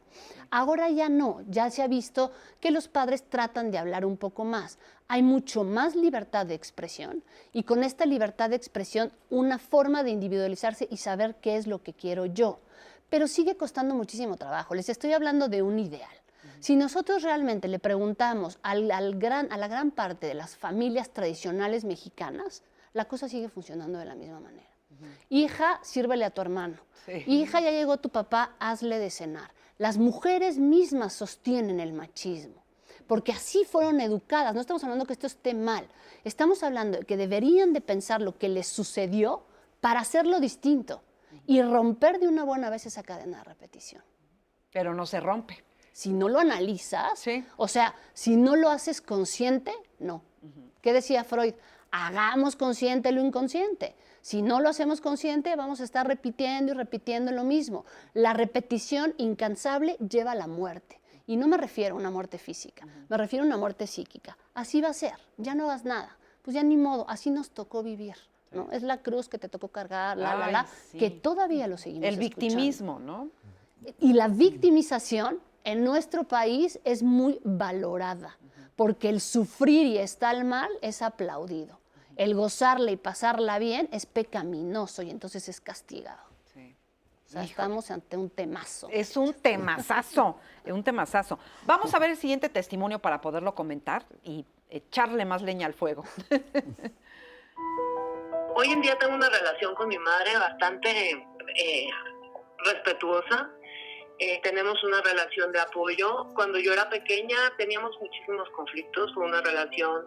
Ahora ya no, ya se ha visto que los padres tratan de hablar un poco más. Hay mucho más libertad de expresión y con esta libertad de expresión una forma de individualizarse y saber qué es lo que quiero yo. Pero sigue costando muchísimo trabajo. Les estoy hablando de un ideal. Si nosotros realmente le preguntamos a la gran parte de las familias tradicionales mexicanas, la cosa sigue funcionando de la misma manera. Hija, sírvele a tu hermano. Sí. Hija, ya llegó tu papá, hazle de cenar. Las mujeres mismas sostienen el machismo, porque así fueron educadas. No estamos hablando que esto esté mal. Estamos hablando de que deberían de pensar lo que les sucedió para hacerlo distinto y romper de una buena vez esa cadena de repetición. Pero no se rompe. Si no lo analizas, sí. O sea, si no lo haces consciente, no. ¿Qué decía Freud? Hagamos consciente lo inconsciente. Si no lo hacemos consciente, vamos a estar repitiendo y repitiendo lo mismo. La repetición incansable lleva a la muerte. Y no me refiero a una muerte física, me refiero a una muerte psíquica. Así va a ser, ya no hagas nada. Pues ya ni modo, así nos tocó vivir. ¿No? Es la cruz que te tocó cargar, sí. Que todavía lo seguimos escuchando. El victimismo, ¿no? Y la victimización en nuestro país es muy valorada, porque el sufrir y estar mal es aplaudido. El gozarla y pasarla bien es pecaminoso y entonces es castigado. Sí. O sea, estamos ante un temazo. Es un temazazo, un temazazo. Vamos a ver el siguiente testimonio para poderlo comentar y echarle más leña al fuego. Hoy en día tengo una relación con mi madre bastante respetuosa. Tenemos una relación de apoyo. Cuando yo era pequeña teníamos muchísimos conflictos, fue una relación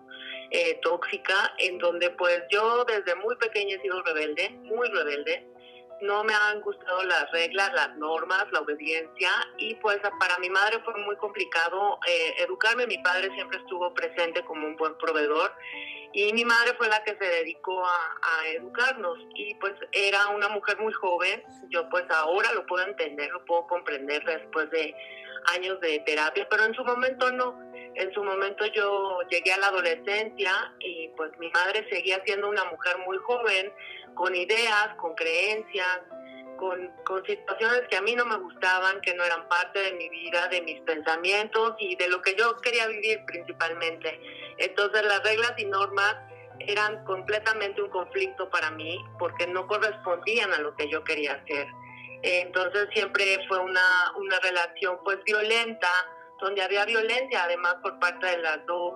tóxica en donde pues yo desde muy pequeña he sido rebelde, muy rebelde. No me han gustado las reglas, las normas, la obediencia y pues para mi madre fue muy complicado educarme. Mi padre siempre estuvo presente como un buen proveedor y mi madre fue la que se dedicó a educarnos y pues era una mujer muy joven. Yo pues ahora lo puedo entender, lo puedo comprender después de años de terapia, pero en su momento no. En su momento yo llegué a la adolescencia y pues mi madre seguía siendo una mujer muy joven, con ideas, con creencias, con situaciones que a mí no me gustaban, que no eran parte de mi vida, de mis pensamientos y de lo que yo quería vivir principalmente. Entonces las reglas y normas eran completamente un conflicto para mí porque no correspondían a lo que yo quería hacer. Entonces siempre fue una relación pues violenta, donde había violencia además por parte de las dos.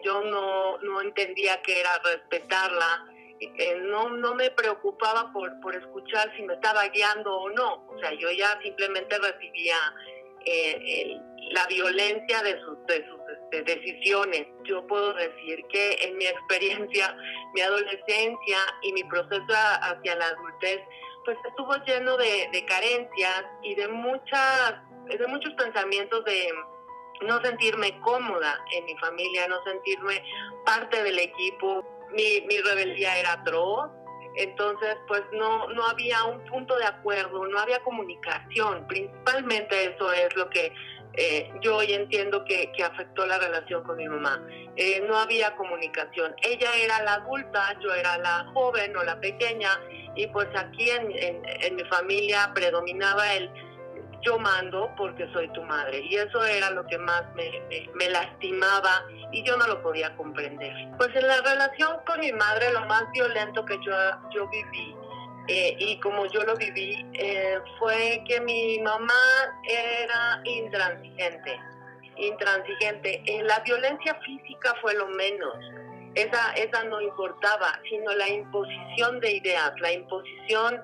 Yo no entendía qué era respetarla. No me preocupaba por escuchar si me estaba guiando o no. O sea, yo ya simplemente recibía la violencia de sus decisiones. Yo puedo decir que en mi experiencia, mi adolescencia y mi proceso hacia la adultez, pues estuvo lleno de carencias y de muchos pensamientos de no sentirme cómoda en mi familia, no sentirme parte del equipo. Mi rebeldía era atroz, entonces pues no había un punto de acuerdo, no había comunicación. Principalmente eso es lo que yo hoy entiendo que afectó la relación con mi mamá. No había comunicación. Ella era la adulta, yo era la joven o la pequeña, y pues aquí en mi familia predominaba el yo mando porque soy tu madre, y eso era lo que más me lastimaba y yo no lo podía comprender. Pues en la relación con mi madre, lo más violento que yo viví, y como yo lo viví, fue que mi mamá era intransigente. La violencia física fue lo menos, esa no importaba, sino la imposición de ideas, la imposición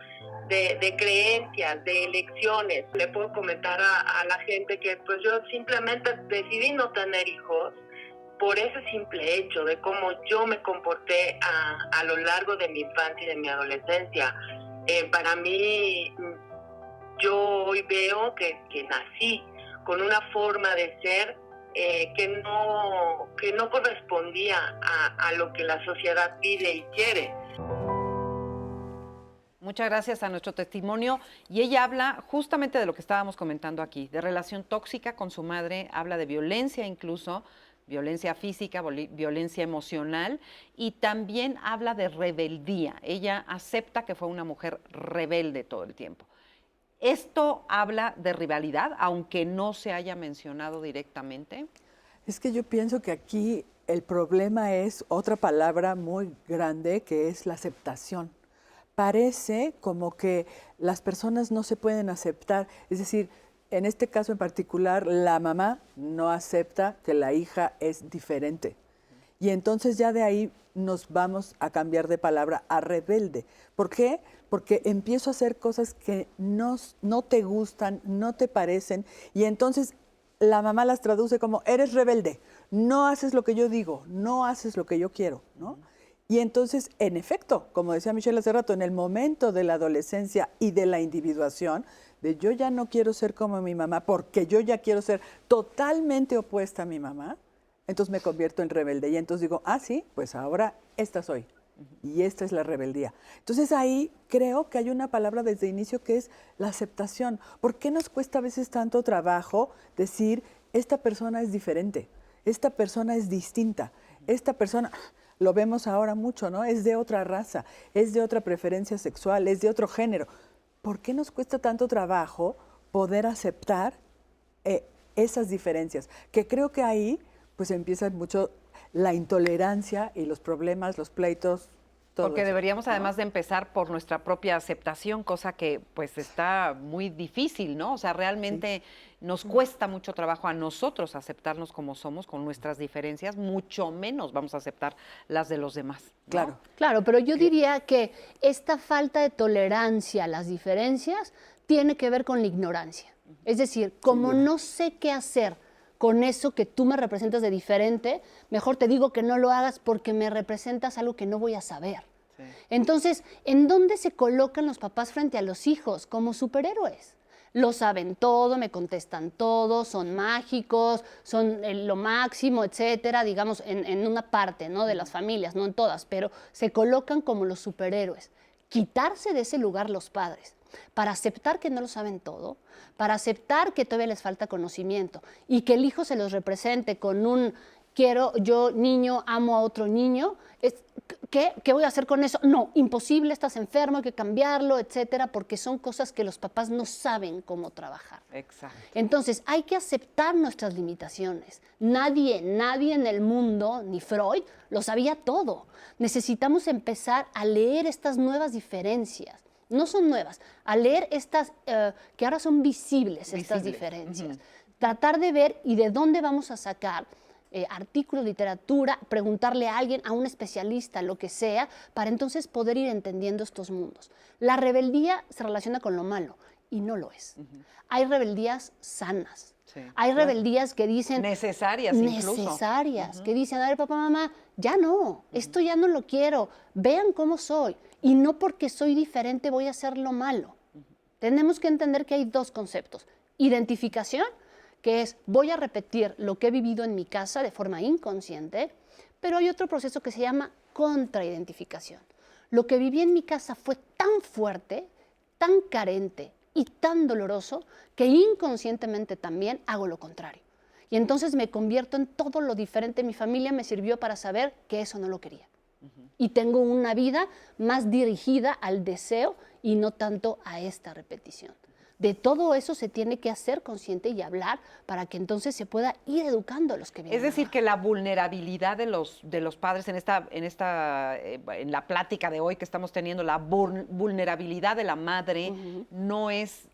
de creencias, de elecciones. Le puedo comentar a la gente que pues yo simplemente decidí no tener hijos por ese simple hecho de cómo yo me comporté a lo largo de mi infancia y de mi adolescencia. Para mí, yo hoy veo que nací con una forma de ser que no correspondía a lo que la sociedad pide y quiere. Muchas gracias a nuestro testimonio. Y ella habla justamente de lo que estábamos comentando aquí, de relación tóxica con su madre, habla de violencia incluso, violencia física, violencia emocional, y también habla de rebeldía. Ella acepta que fue una mujer rebelde todo el tiempo. ¿Esto habla de rivalidad, aunque no se haya mencionado directamente? Es que yo pienso que aquí el problema es otra palabra muy grande, que es la aceptación. Parece como que las personas no se pueden aceptar, es decir, en este caso en particular, la mamá no acepta que la hija es diferente. Y entonces ya de ahí nos vamos a cambiar de palabra a rebelde. ¿Por qué? Porque empiezo a hacer cosas que no te gustan, no te parecen, y entonces la mamá las traduce como, eres rebelde, no haces lo que yo digo, no haces lo que yo quiero, ¿no? Y entonces, en efecto, como decía Michelle hace rato, en el momento de la adolescencia y de la individuación, de yo ya no quiero ser como mi mamá porque yo ya quiero ser totalmente opuesta a mi mamá, entonces me convierto en rebelde. Y entonces digo, sí, pues ahora esta soy. Y esta es la rebeldía. Entonces ahí creo que hay una palabra desde el inicio que es la aceptación. ¿Por qué nos cuesta a veces tanto trabajo decir, esta persona es diferente, esta persona es distinta, esta persona... Lo vemos ahora mucho, ¿no? Es de otra raza, es de otra preferencia sexual, es de otro género. ¿Por qué nos cuesta tanto trabajo poder aceptar esas diferencias? Que creo que ahí pues empieza mucho la intolerancia y los problemas, los pleitos. Todo Porque eso, deberíamos ¿no? además de empezar por nuestra propia aceptación, cosa que pues está muy difícil, ¿no? O sea, realmente nos cuesta mucho trabajo a nosotros aceptarnos como somos, con nuestras diferencias, mucho menos vamos a aceptar las de los demás, ¿no? Claro. Claro, pero yo diría que esta falta de tolerancia a las diferencias tiene que ver con la ignorancia. Es decir, como no sé qué hacer con eso que tú me representas de diferente, mejor te digo que no lo hagas porque me representas algo que no voy a saber. Sí. Entonces, ¿en dónde se colocan los papás frente a los hijos? Como superhéroes. Lo saben todo, me contestan todo, son mágicos, son lo máximo, etcétera, digamos, en una parte, ¿no?, de las familias, no en todas, pero se colocan como los superhéroes. Quitarse de ese lugar los padres, para aceptar que no lo saben todo, para aceptar que todavía les falta conocimiento y que el hijo se los represente con un yo, niño, amo a otro niño, ¿qué voy a hacer con eso? No, imposible, estás enfermo, hay que cambiarlo, etcétera, porque son cosas que los papás no saben cómo trabajar. Exacto. Entonces, hay que aceptar nuestras limitaciones. Nadie en el mundo, ni Freud, lo sabía todo. Necesitamos empezar a leer estas nuevas diferencias. No son nuevas, a leer estas que ahora son visibles, estas diferencias. Tratar de ver y de dónde vamos a sacar artículos, literatura, preguntarle a alguien, a un especialista, lo que sea, para entonces poder ir entendiendo estos mundos. La rebeldía se relaciona con lo malo y no lo es. Hay rebeldías sanas. Sí, hay rebeldías que dicen... Necesarias incluso. Necesarias, que dicen, a ver, papá, mamá, ya no, esto ya no lo quiero, vean cómo soy. Y no porque soy diferente voy a hacer lo malo. Tenemos que entender que hay dos conceptos. Identificación, que es voy a repetir lo que he vivido en mi casa de forma inconsciente, pero hay otro proceso que se llama contraidentificación. Lo que viví en mi casa fue tan fuerte, tan carente, y tan doloroso que inconscientemente también hago lo contrario. Y entonces me convierto en todo lo diferente. Mi familia me sirvió para saber que eso no lo quería. Y tengo una vida más dirigida al deseo y no tanto a esta repetición. De todo eso se tiene que hacer consciente y hablar para que entonces se pueda ir educando a los que vienen. Es decir, abajo. que la vulnerabilidad de los padres en la plática de hoy que estamos teniendo, la vulnerabilidad de la madre no es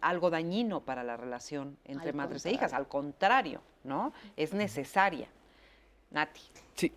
algo dañino para la relación entre madres e hijas, al contrario, ¿no? Es necesaria. Nati. Sí.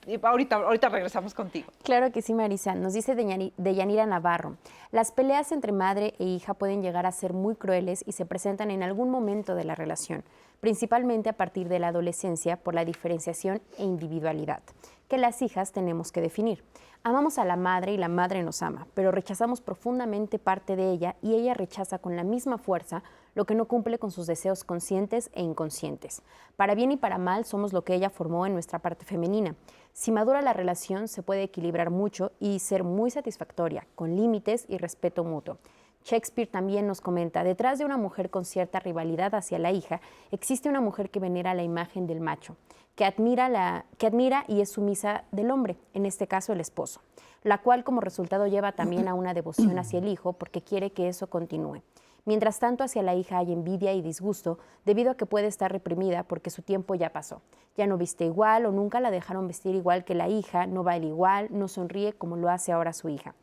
Y ahorita regresamos contigo. Claro que sí, Marisa. Nos dice Deyanira Navarro. Las peleas entre madre e hija pueden llegar a ser muy crueles y se presentan en algún momento de la relación, principalmente a partir de la adolescencia por la diferenciación e individualidad que las hijas tenemos que definir. Amamos a la madre y la madre nos ama, pero rechazamos profundamente parte de ella y ella rechaza con la misma fuerza lo que no cumple con sus deseos conscientes e inconscientes. Para bien y para mal somos lo que ella formó en nuestra parte femenina. Si madura la relación se puede equilibrar mucho y ser muy satisfactoria, con límites y respeto mutuo. Shakespeare también nos comenta, detrás de una mujer con cierta rivalidad hacia la hija, existe una mujer que venera la imagen del macho, que admira y es sumisa del hombre, en este caso el esposo, la cual como resultado lleva también a una devoción hacia el hijo porque quiere que eso continúe. Mientras tanto, hacia la hija hay envidia y disgusto debido a que puede estar reprimida porque su tiempo ya pasó. Ya no viste igual o nunca la dejaron vestir igual que la hija, no baila igual, no sonríe como lo hace ahora su hija.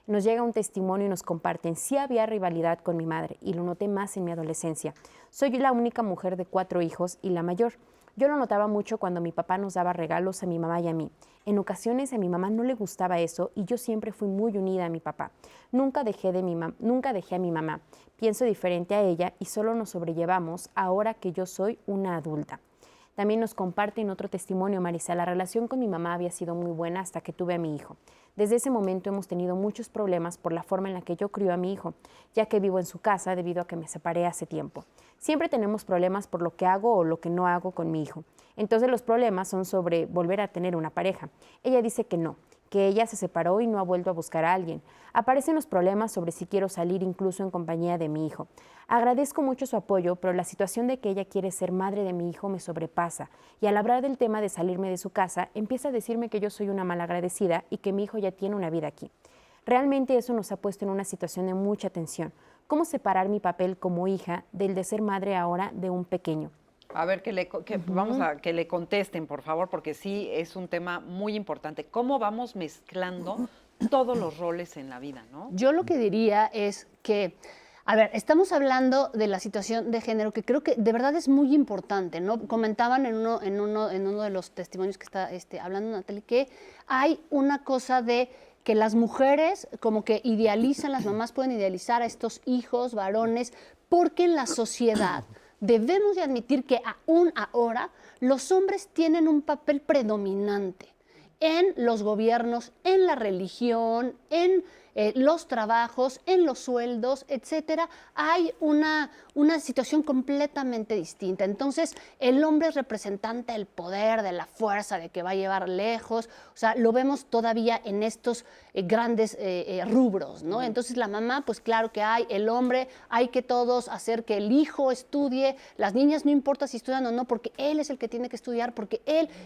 Nos llega un testimonio y nos comparten, sí había rivalidad con mi madre y lo noté más en mi adolescencia. Soy la única mujer de 4 hijos y la mayor. Yo lo notaba mucho cuando mi papá nos daba regalos a mi mamá y a mí. En ocasiones a mi mamá no le gustaba eso y yo siempre fui muy unida a mi papá. Nunca dejé a mi mamá. Pienso diferente a ella y solo nos sobrellevamos ahora que yo soy una adulta. También nos comparten otro testimonio, Marisa. La relación con mi mamá había sido muy buena hasta que tuve a mi hijo. Desde ese momento hemos tenido muchos problemas por la forma en la que yo crío a mi hijo, ya que vivo en su casa debido a que me separé hace tiempo. Siempre tenemos problemas por lo que hago o lo que no hago con mi hijo. Entonces los problemas son sobre volver a tener una pareja. Ella dice que no, que ella se separó y no ha vuelto a buscar a alguien. Aparecen los problemas sobre si quiero salir incluso en compañía de mi hijo. Agradezco mucho su apoyo, pero la situación de que ella quiere ser madre de mi hijo me sobrepasa. Y al hablar del tema de salirme de su casa, empieza a decirme que yo soy una malagradecida y que mi hijo ya tiene una vida aquí. Realmente eso nos ha puesto en una situación de mucha tensión. ¿Cómo separar mi papel como hija del de ser madre ahora de un pequeño? A ver, vamos a que le contesten, por favor, porque sí es un tema muy importante. ¿Cómo vamos mezclando todos los roles en la vida, no? Yo lo que diría es que, a ver, estamos hablando de la situación de género que creo que de verdad es muy importante, ¿no? Comentaban en uno de los testimonios que está hablando Natalie que hay una cosa de que las mujeres como que idealizan, las mamás pueden idealizar a estos hijos varones porque en la sociedad debemos de admitir que aún ahora los hombres tienen un papel predominante en los gobiernos, en la religión, en los trabajos, en los sueldos, etcétera. Hay una situación completamente distinta. Entonces, el hombre es representante del poder, de la fuerza, de que va a llevar lejos. O sea, lo vemos todavía en estos grandes rubros, ¿no? Entonces, la mamá, pues claro que hay, el hombre, hay que todos hacer que el hijo estudie. Las niñas no importa si estudian o no, porque él es el que tiene que estudiar, porque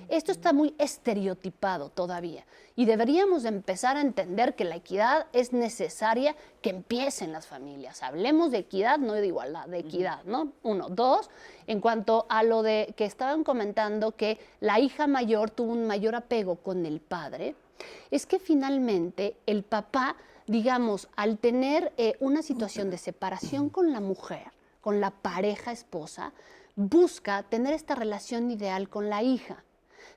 esto está muy estereotipado todavía. Y deberíamos de empezar a entender que la equidad es necesaria que empiece en las familias. Hablemos de equidad, no de igualdad, de equidad, ¿no? 1. 2, en cuanto a lo de que estaban comentando que la hija mayor tuvo un mayor apego con el padre, es que finalmente el papá, digamos, al tener una situación de separación con la mujer, con la pareja esposa, busca tener esta relación ideal con la hija.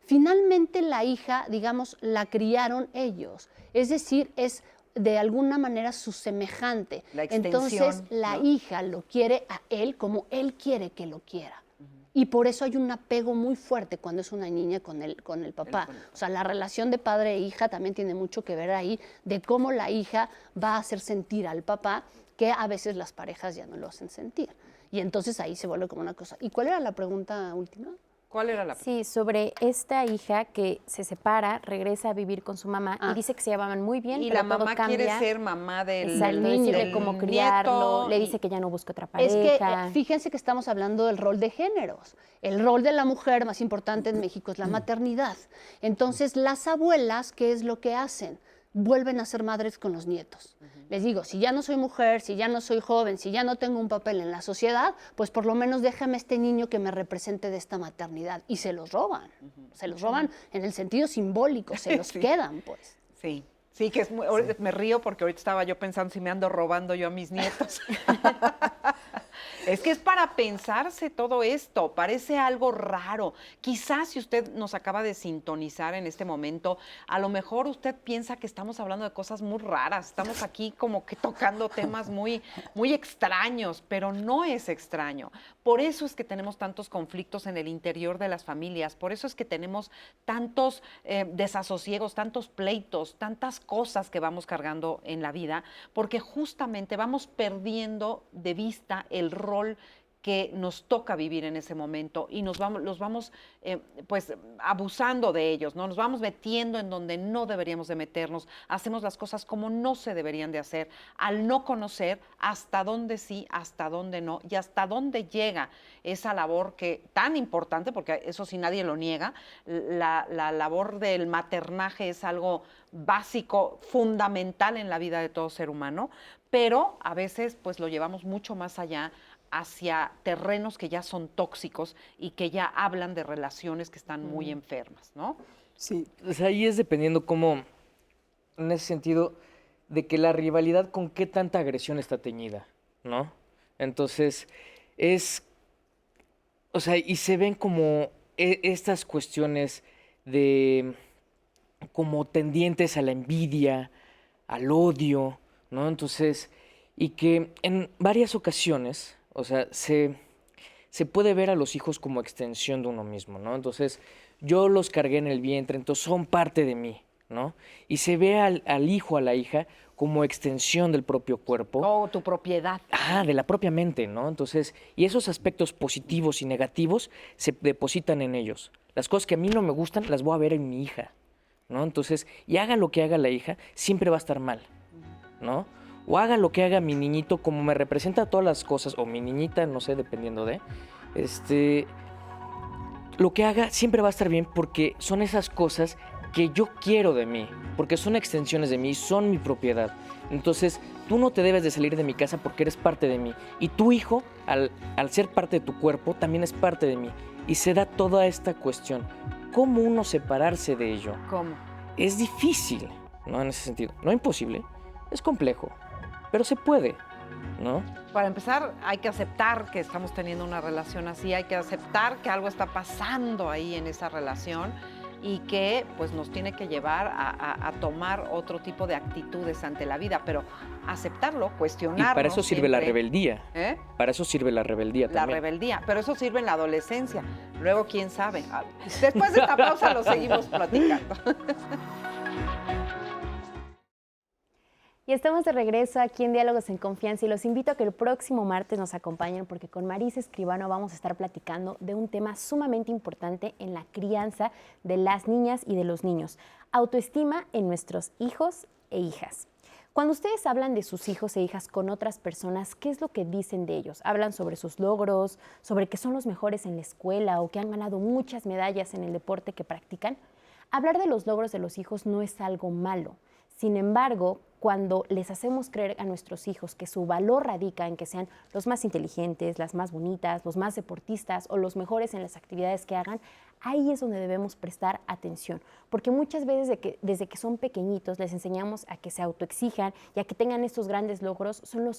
Finalmente la hija, digamos, la criaron ellos, es decir, es de alguna manera su semejante. La extensión, entonces la hija lo quiere a él como él quiere que lo quiera. Y por eso hay un apego muy fuerte cuando es una niña con el papá. O sea, la relación de padre e hija también tiene mucho que ver ahí de cómo la hija va a hacer sentir al papá, que a veces las parejas ya no lo hacen sentir. Y entonces ahí se vuelve como una cosa. ¿Y cuál era la pregunta última? ¿Cuál era la Sí, sobre esta hija que se separa, regresa a vivir con su mamá y dice que se llevaban muy bien, Y pero la todo mamá cambia. quiere ser mamá del Exacto, niño. decirle del cómo nieto criarlo, le y- dice que ya no busca otra Es pareja. que fíjense que estamos hablando del rol de géneros. El rol de la mujer más importante en México es la maternidad. Entonces, las abuelas, ¿qué es lo que hacen? Vuelven a ser madres con los nietos. Les digo, si ya no soy mujer, si ya no soy joven, si ya no tengo un papel en la sociedad, pues por lo menos déjame este niño que me represente de esta maternidad. Y se los roban. Se los roban en el sentido simbólico, se los Sí. quedan, pues. Sí, sí, que es muy, me río porque ahorita estaba yo pensando si me ando robando yo a mis nietos. Es que es para pensarse todo esto, parece algo raro. Quizás si usted nos acaba de sintonizar en este momento, a lo mejor usted piensa que estamos hablando de cosas muy raras, estamos aquí como que tocando temas muy, muy extraños, pero no es extraño. Por eso es que tenemos tantos conflictos en el interior de las familias, por eso es que tenemos tantos desasosiegos, tantos pleitos, tantas cosas que vamos cargando en la vida, porque justamente vamos perdiendo de vista el rol que nos toca vivir en ese momento y los vamos pues abusando de ellos, ¿no? Nos vamos metiendo en donde no deberíamos de meternos, hacemos las cosas como no se deberían de hacer, al no conocer hasta dónde sí, hasta dónde no y hasta dónde llega esa labor que tan importante, porque eso sí nadie lo niega, la labor del maternaje es algo básico, fundamental en la vida de todo ser humano, pero a veces pues lo llevamos mucho más allá hacia terrenos que ya son tóxicos y que ya hablan de relaciones que están muy enfermas, ¿no? Sí, O sea, ahí es dependiendo cómo, en ese sentido, de que la rivalidad con qué tanta agresión está teñida, ¿no? Entonces, o sea, y se ven como estas cuestiones de, como tendientes a la envidia, al odio, ¿no? Entonces, y que en varias ocasiones, o sea, se puede ver a los hijos como extensión de uno mismo, ¿no? Entonces, yo los cargué en el vientre, entonces son parte de mí, ¿no? Y se ve al hijo, a la hija, como extensión del propio cuerpo. O tu propiedad. De la propia mente, ¿no? Entonces, y esos aspectos positivos y negativos se depositan en ellos. Las cosas que a mí no me gustan, las voy a ver en mi hija, ¿no? Entonces, y haga lo que haga la hija, siempre va a estar mal, ¿no? O haga lo que haga mi niñito, como me representa todas las cosas, o mi niñita, no sé, dependiendo de, lo que haga siempre va a estar bien porque son esas cosas que yo quiero de mí, porque son extensiones de mí, son mi propiedad. Entonces, tú no te debes de salir de mi casa porque eres parte de mí. Y tu hijo, al ser parte de tu cuerpo, también es parte de mí. Y se da toda esta cuestión. ¿Cómo uno separarse de ello? ¿Cómo? Es difícil, ¿no? En ese sentido. No imposible, es complejo, pero se puede, ¿no? Para empezar, hay que aceptar que estamos teniendo una relación así, hay que aceptar que algo está pasando ahí en esa relación y que pues nos tiene que llevar a tomar otro tipo de actitudes ante la vida, pero aceptarlo, Y cuestionarlo. para eso sirve la siempre. rebeldía. ¿Eh? Para eso sirve la rebeldía La también. rebeldía, pero eso sirve en la adolescencia. Luego, quién sabe. Después de esta pausa lo seguimos platicando. Y estamos de regreso aquí en Diálogos en Confianza y los invito a que el próximo martes nos acompañen porque con Marisa Escribano vamos a estar platicando de un tema sumamente importante en la crianza de las niñas y de los niños, autoestima en nuestros hijos e hijas. Cuando ustedes hablan de sus hijos e hijas con otras personas, ¿qué es lo que dicen de ellos? ¿Hablan sobre sus logros, sobre que son los mejores en la escuela o que han ganado muchas medallas en el deporte que practican? Hablar de los logros de los hijos no es algo malo. Sin embargo, cuando les hacemos creer a nuestros hijos que su valor radica en que sean los más inteligentes, las más bonitas, los más deportistas o los mejores en las actividades que hagan, ahí es donde debemos prestar atención. Porque muchas veces desde que son pequeñitos les enseñamos a que se autoexijan y a que tengan estos grandes logros, son lo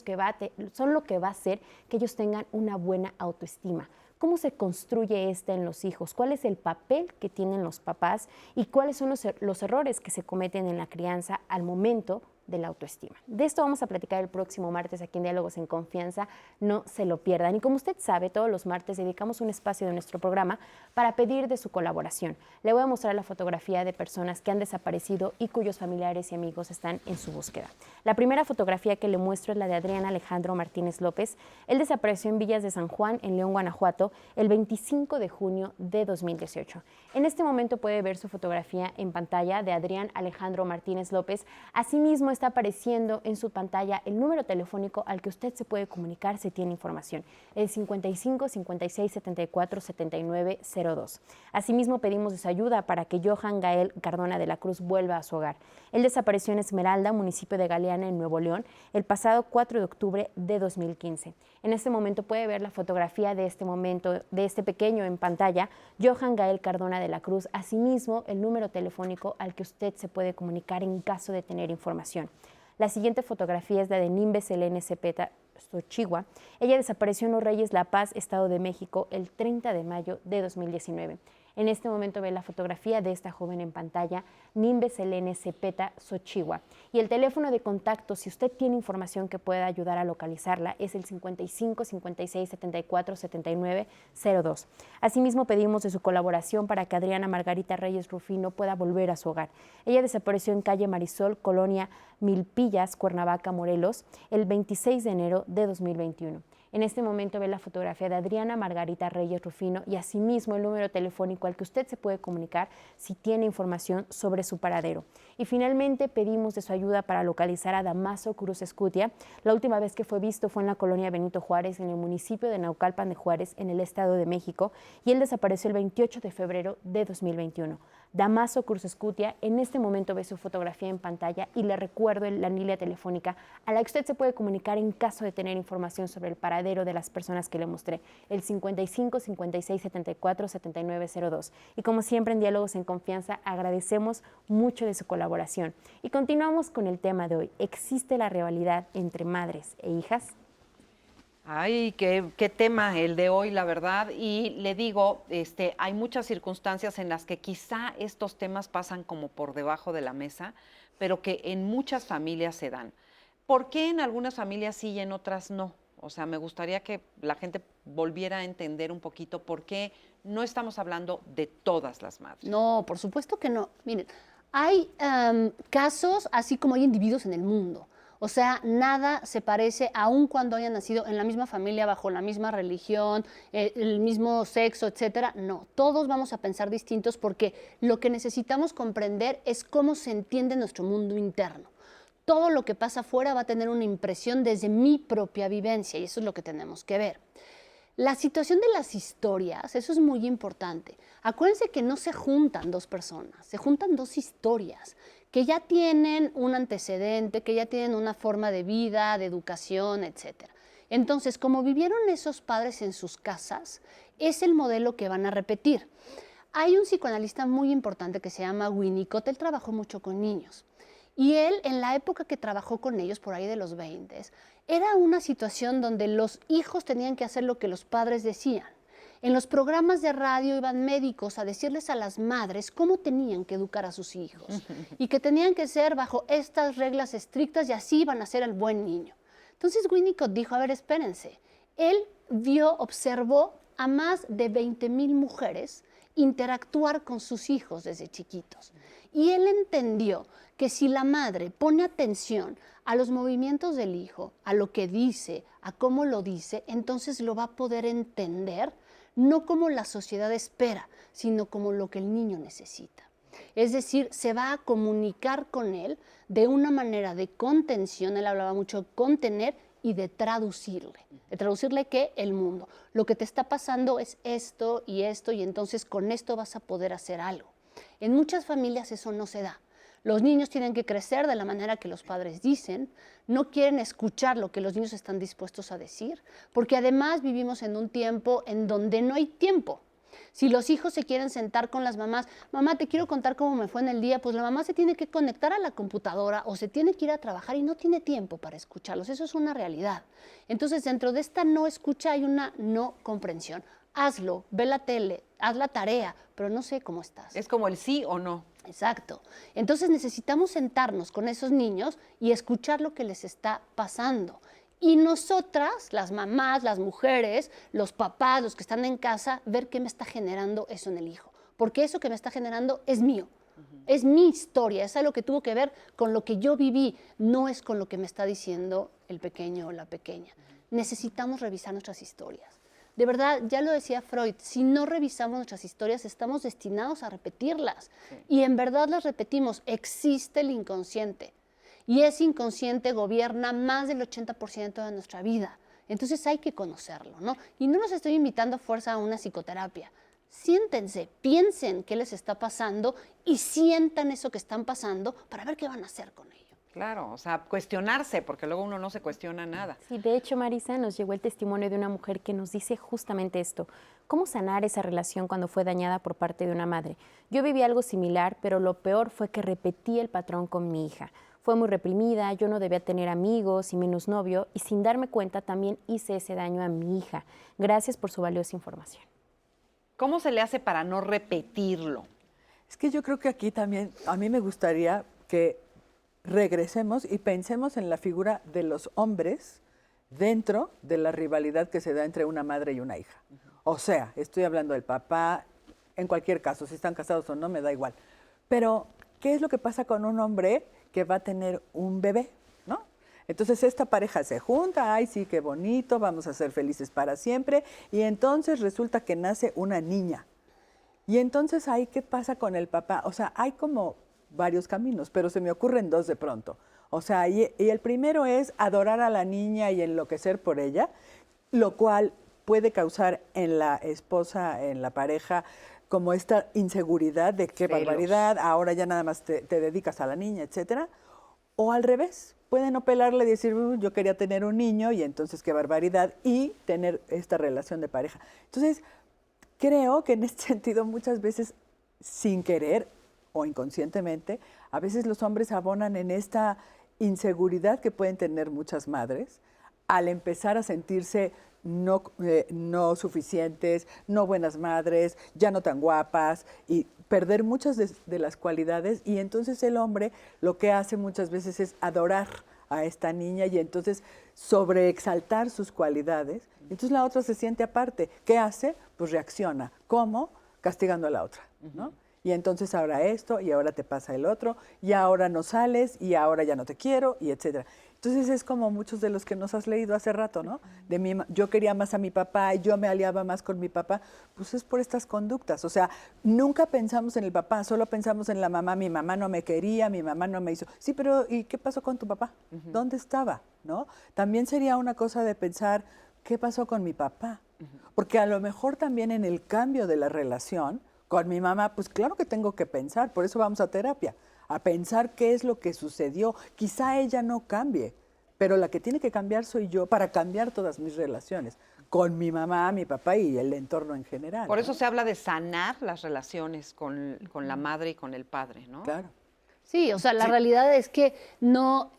que va a hacer que ellos tengan una buena autoestima. ¿Cómo se construye en los hijos? ¿Cuál es el papel que tienen los papás? ¿Y cuáles son los errores que se cometen en la crianza al momento de la autoestima. De esto vamos a platicar el próximo martes aquí en Diálogos en Confianza, no se lo pierdan. Y como usted sabe, todos los martes dedicamos un espacio de nuestro programa para pedir de su colaboración. Le voy a mostrar la fotografía de personas que han desaparecido y cuyos familiares y amigos están en su búsqueda. La primera fotografía que le muestro es la de Adrián Alejandro Martínez López. Él desapareció en Villas de San Juan, en León, Guanajuato, el 25 de junio de 2018. En este momento puede ver su fotografía en pantalla de Adrián Alejandro Martínez López. Asimismo, está apareciendo en su pantalla el número telefónico al que usted se puede comunicar si tiene información, el 55 56 74 79 02. Asimismo, pedimos de su ayuda para que Johan Gael Cardona de la Cruz vuelva a su hogar. Él desapareció en Esmeralda, municipio de Galeana, en Nuevo León, el pasado 4 de octubre de 2015. En este momento puede ver la fotografía de este pequeño en pantalla, Johan Gael Cardona de la Cruz. Asimismo, el número telefónico al que usted se puede comunicar en caso de tener información. La siguiente fotografía es la de Nimbe Selene Cepeta Xochigua. Ella desapareció en Los Reyes, La Paz, Estado de México, el 30 de mayo de 2019. En este momento ve la fotografía de esta joven en pantalla, Nimbe Selene Cepeta Xochigua. Y el teléfono de contacto, si usted tiene información que pueda ayudar a localizarla, es el 55 56 74 79 02. Asimismo, pedimos de su colaboración para que Adriana Margarita Reyes Rufino pueda volver a su hogar. Ella desapareció en calle Marisol, Colonia Milpillas, Cuernavaca, Morelos, el 26 de enero de 2021. En este momento ve la fotografía de Adriana Margarita Reyes Rufino y asimismo el número telefónico al que usted se puede comunicar si tiene información sobre su paradero. Y finalmente pedimos de su ayuda para localizar a Damaso Cruz Escutia. La última vez que fue visto fue en la colonia Benito Juárez, en el municipio de Naucalpan de Juárez, en el Estado de México, y él desapareció el 28 de febrero de 2021. Damaso Cruz Escutia en este momento ve su fotografía en pantalla y le recuerdo la línea telefónica a la que usted se puede comunicar en caso de tener información sobre el paradero de las personas que le mostré, el 55 56 74 79 02. Y como siempre en Diálogos en Confianza agradecemos mucho de su colaboración. Y continuamos con el tema de hoy. ¿Existe la rivalidad entre madres e hijas? Ay, qué tema el de hoy, la verdad. Y le digo, hay muchas circunstancias en las que quizá estos temas pasan como por debajo de la mesa, pero que en muchas familias se dan. ¿Por qué en algunas familias sí y en otras no? O sea, me gustaría que la gente volviera a entender un poquito por qué no estamos hablando de todas las madres. No, por supuesto que no. Miren, hay casos así como hay individuos en el mundo. O sea, nada se parece, aun cuando hayan nacido en la misma familia, bajo la misma religión, el mismo sexo, etcétera. No, todos vamos a pensar distintos porque lo que necesitamos comprender es cómo se entiende nuestro mundo interno. Todo lo que pasa afuera va a tener una impresión desde mi propia vivencia y eso es lo que tenemos que ver. La situación de las historias, eso es muy importante. Acuérdense que no se juntan dos personas, se juntan dos historias que ya tienen un antecedente, que ya tienen una forma de vida, de educación, etc. Entonces, como vivieron esos padres en sus casas, es el modelo que van a repetir. Hay un psicoanalista muy importante que se llama Winnicott, él trabajó mucho con niños. Y él, en la época que trabajó con ellos, por ahí de los 20, era una situación donde los hijos tenían que hacer lo que los padres decían. En los programas de radio iban médicos a decirles a las madres cómo tenían que educar a sus hijos y que tenían que ser bajo estas reglas estrictas y así iban a ser el buen niño. Entonces Winnicott dijo, a ver, espérense. Él observó a más de 20,000 mujeres interactuar con sus hijos desde chiquitos. Y él entendió que si la madre pone atención a los movimientos del hijo, a lo que dice, a cómo lo dice, entonces lo va a poder entender, no como la sociedad espera, sino como lo que el niño necesita. Es decir, se va a comunicar con él de una manera de contención, él hablaba mucho de contener y de traducirle. ¿De traducirle qué? El mundo. Lo que te está pasando es esto, y entonces con esto vas a poder hacer algo. En muchas familias eso no se da. Los niños tienen que crecer de la manera que los padres dicen, no quieren escuchar lo que los niños están dispuestos a decir, porque además vivimos en un tiempo en donde no hay tiempo. Si los hijos se quieren sentar con las mamás, mamá, te quiero contar cómo me fue en el día, pues la mamá se tiene que conectar a la computadora o se tiene que ir a trabajar y no tiene tiempo para escucharlos. Eso es una realidad. Entonces, dentro de esta no escucha hay una no comprensión. Hazlo, ve la tele, haz la tarea, pero no sé cómo estás. Es como el sí o no. Exacto. Entonces necesitamos sentarnos con esos niños y escuchar lo que les está pasando. Y nosotras, las mamás, las mujeres, los papás, los que están en casa, ver qué me está generando eso en el hijo. Porque eso que me está generando es mío. Es mi historia, es algo que tuvo que ver con lo que yo viví, no es con lo que me está diciendo el pequeño o la pequeña. Necesitamos revisar nuestras historias. De verdad, ya lo decía Freud, si no revisamos nuestras historias, estamos destinados a repetirlas. Sí. Y en verdad las repetimos, existe el inconsciente. Y ese inconsciente gobierna más del 80% de nuestra vida. Entonces hay que conocerlo, ¿no? Y no los estoy invitando a fuerza a una psicoterapia. Siéntense, piensen qué les está pasando y sientan eso que están pasando para ver qué van a hacer con ello. Claro, o sea, cuestionarse, porque luego uno no se cuestiona nada. Sí, de hecho, Marisa, nos llegó el testimonio de una mujer que nos dice justamente esto. ¿Cómo sanar esa relación cuando fue dañada por parte de una madre? Yo viví algo similar, pero lo peor fue que repetí el patrón con mi hija. Fue muy reprimida, yo no debía tener amigos y menos novio, y sin darme cuenta también hice ese daño a mi hija. Gracias por su valiosa información. ¿Cómo se le hace para no repetirlo? Es que yo creo que aquí también, a mí me gustaría que regresemos y pensemos en la figura de los hombres dentro de la rivalidad que se da entre una madre y una hija. O sea, estoy hablando del papá, en cualquier caso, si están casados o no, me da igual. Pero, ¿qué es lo que pasa con un hombre que va a tener un bebé, ¿no? Entonces esta pareja se junta, ay sí, qué bonito, vamos a ser felices para siempre, y entonces resulta que nace una niña. Y entonces ahí, ¿qué pasa con el papá? O sea, hay como varios caminos, pero se me ocurren dos de pronto. O sea, y el primero es adorar a la niña y enloquecer por ella, lo cual puede causar en la esposa, en la pareja, como esta inseguridad de qué barbaridad, ahora ya nada más te dedicas a la niña, etcétera. O al revés, pueden no pelarle y decir, yo quería tener un niño y entonces qué barbaridad, y tener esta relación de pareja. Entonces, creo que en este sentido muchas veces, sin querer o inconscientemente, a veces los hombres abonan en esta inseguridad que pueden tener muchas madres al empezar a sentirse no suficientes, no buenas madres, ya no tan guapas, y perder muchas de las cualidades, y entonces el hombre lo que hace muchas veces es adorar a esta niña y entonces sobreexaltar sus cualidades. Entonces la otra se siente aparte. ¿Qué hace? Pues reacciona. ¿Cómo? Castigando a la otra, ¿no? Y entonces ahora esto, y ahora te pasa el otro, y ahora no sales, y ahora ya no te quiero, y etcétera. Entonces es como muchos de los que nos has leído hace rato, ¿no? Yo quería más a mi papá y yo me aliaba más con mi papá. Pues es por estas conductas. O sea, nunca pensamos en el papá, solo pensamos en la mamá. Mi mamá no me quería, mi mamá no me hizo. Sí, pero ¿y qué pasó con tu papá? ¿Dónde estaba? ¿No? También sería una cosa de pensar, ¿qué pasó con mi papá? Porque a lo mejor también en el cambio de la relación con mi mamá, pues claro que tengo que pensar, por eso vamos a terapia, a pensar qué es lo que sucedió. Quizá ella no cambie, pero la que tiene que cambiar soy yo para cambiar todas mis relaciones con mi mamá, mi papá y el entorno en general. Por eso se habla de sanar las relaciones con la madre y con el padre, ¿no? Claro. Sí, o sea, la realidad es que no,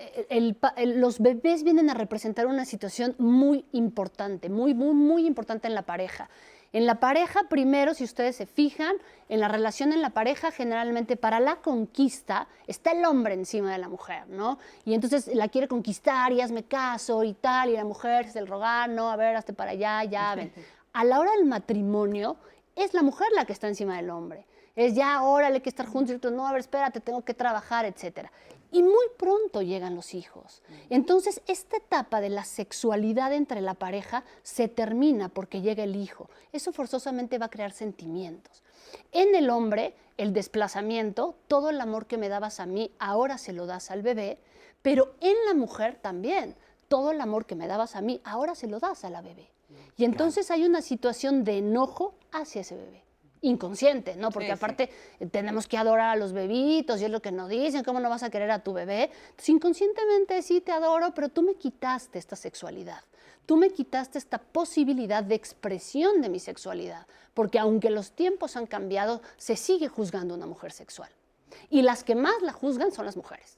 los bebés vienen a representar una situación muy importante, muy importante en la pareja. En la pareja, primero, si ustedes se fijan, en la relación en la pareja, generalmente para la conquista está el hombre encima de la mujer, ¿no? Y entonces la quiere conquistar y hazme caso y tal, y la mujer es el rogar, no, a ver, hazte para allá, ya ven. A la hora del matrimonio, es la mujer la que está encima del hombre. Es ya, órale, hay que estar juntos, y otros, no, a ver, espérate, tengo que trabajar, etcétera. Y muy pronto llegan los hijos. Entonces, esta etapa de la sexualidad entre la pareja se termina porque llega el hijo. Eso forzosamente va a crear sentimientos. En el hombre, el desplazamiento, todo el amor que me dabas a mí, ahora se lo das al bebé, pero en la mujer también, todo el amor que me dabas a mí, ahora se lo das a la bebé. Y entonces hay una situación de enojo hacia ese bebé. Inconsciente, ¿no? Porque aparte tenemos que adorar a los bebitos y es lo que nos dicen, ¿cómo no vas a querer a tu bebé? Entonces, inconscientemente sí te adoro, pero tú me quitaste esta sexualidad. Tú me quitaste esta posibilidad de expresión de mi sexualidad, porque aunque los tiempos han cambiado, se sigue juzgando a una mujer sexual. Y las que más la juzgan son las mujeres.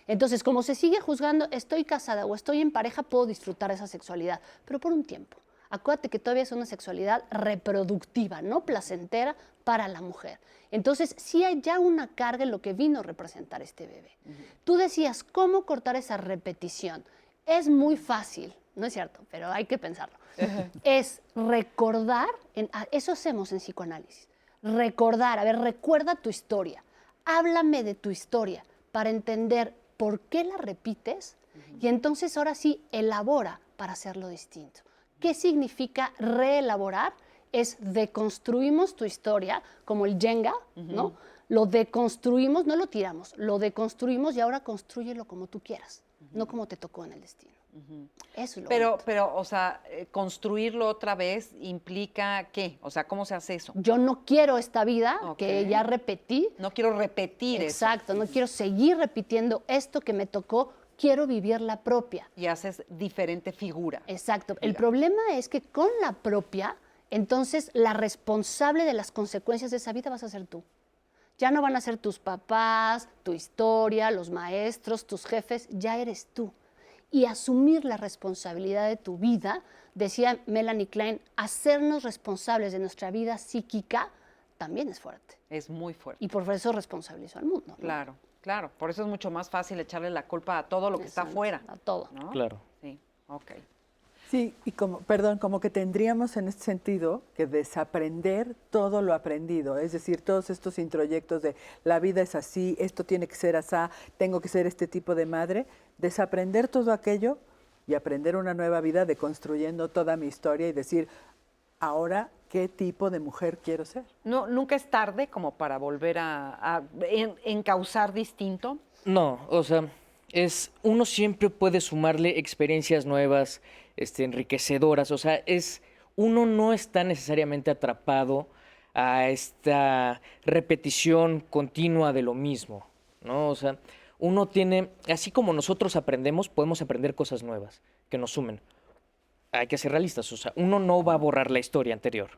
Entonces, como se sigue juzgando, estoy casada o estoy en pareja, puedo disfrutar esa sexualidad, pero por un tiempo. Acuérdate que todavía es una sexualidad reproductiva, no placentera para la mujer. Entonces, sí hay ya una carga en lo que vino a representar este bebé. Tú decías, ¿cómo cortar esa repetición? Es muy fácil, no es cierto, pero hay que pensarlo. Es recordar, eso hacemos en psicoanálisis, recordar, a ver, recuerda tu historia, háblame de tu historia para entender por qué la repites y entonces ahora sí elabora para hacerlo distinto. ¿Qué significa reelaborar? Es deconstruimos tu historia, como el Jenga, ¿no? Lo deconstruimos, no lo tiramos, lo deconstruimos y ahora constrúyelo como tú quieras, no como te tocó en el destino. Eso es lo Pero, o sea, construirlo otra vez implica ¿qué? O sea, ¿cómo se hace eso? Yo no quiero esta vida Ok. que ya repetí. No quiero repetir Exacto, no quiero seguir repitiendo esto que me tocó, quiero vivir la propia. eso. Y haces diferente figura. Exacto. El Mira. problema es que con la propia, entonces la responsable de las consecuencias de esa vida vas a ser tú. Ya no van a ser tus papás, tu historia, los maestros, tus jefes, ya eres tú. Y asumir la responsabilidad de tu vida, decía Melanie Klein, hacernos responsables de nuestra vida psíquica también es fuerte. Es muy fuerte. Y por eso responsabilizo al mundo, ¿no? Claro, claro. Por eso es mucho más fácil echarle la culpa a todo lo que está Exacto, afuera. a todo. ¿No? Claro. Sí, ok. Sí, y como que tendríamos en este sentido que desaprender todo lo aprendido, es decir, todos estos introyectos de la vida es así, esto tiene que ser así, tengo que ser este tipo de madre, desaprender todo aquello y aprender una nueva vida deconstruyendo toda mi historia y decir, ahora, ¿qué tipo de mujer quiero ser? No, nunca es tarde como para volver a encauzar distinto. No, o sea, uno siempre puede sumarle experiencias nuevas, enriquecedoras, o sea, uno no está necesariamente atrapado a esta repetición continua de lo mismo, ¿no? O sea, uno tiene, así como nosotros aprendemos, podemos aprender cosas nuevas que nos sumen. Hay que ser realistas, o sea, uno no va a borrar la historia anterior,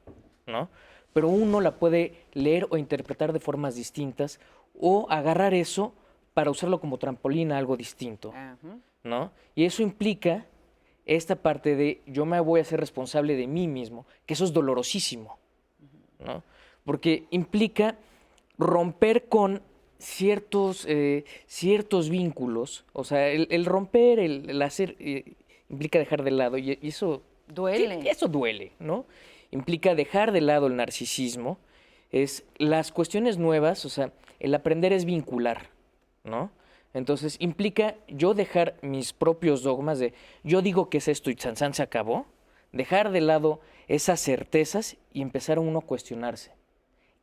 ¿no? Pero uno la puede leer o interpretar de formas distintas o agarrar eso para usarlo como trampolín a algo distinto, Ajá. ¿no? Y eso implica esta parte de yo me voy a ser responsable de mí mismo, que eso es dolorosísimo, ¿no? Porque implica romper con ciertos vínculos, o sea, el romper, el hacer, implica dejar de lado, y eso Duele. sí, eso duele, ¿no? Implica dejar de lado el narcisismo, las cuestiones nuevas, o sea, el aprender es vincular, ¿no? Entonces, implica yo dejar mis propios dogmas de yo digo que es esto y Sansan se acabó, dejar de lado esas certezas y empezar uno a cuestionarse.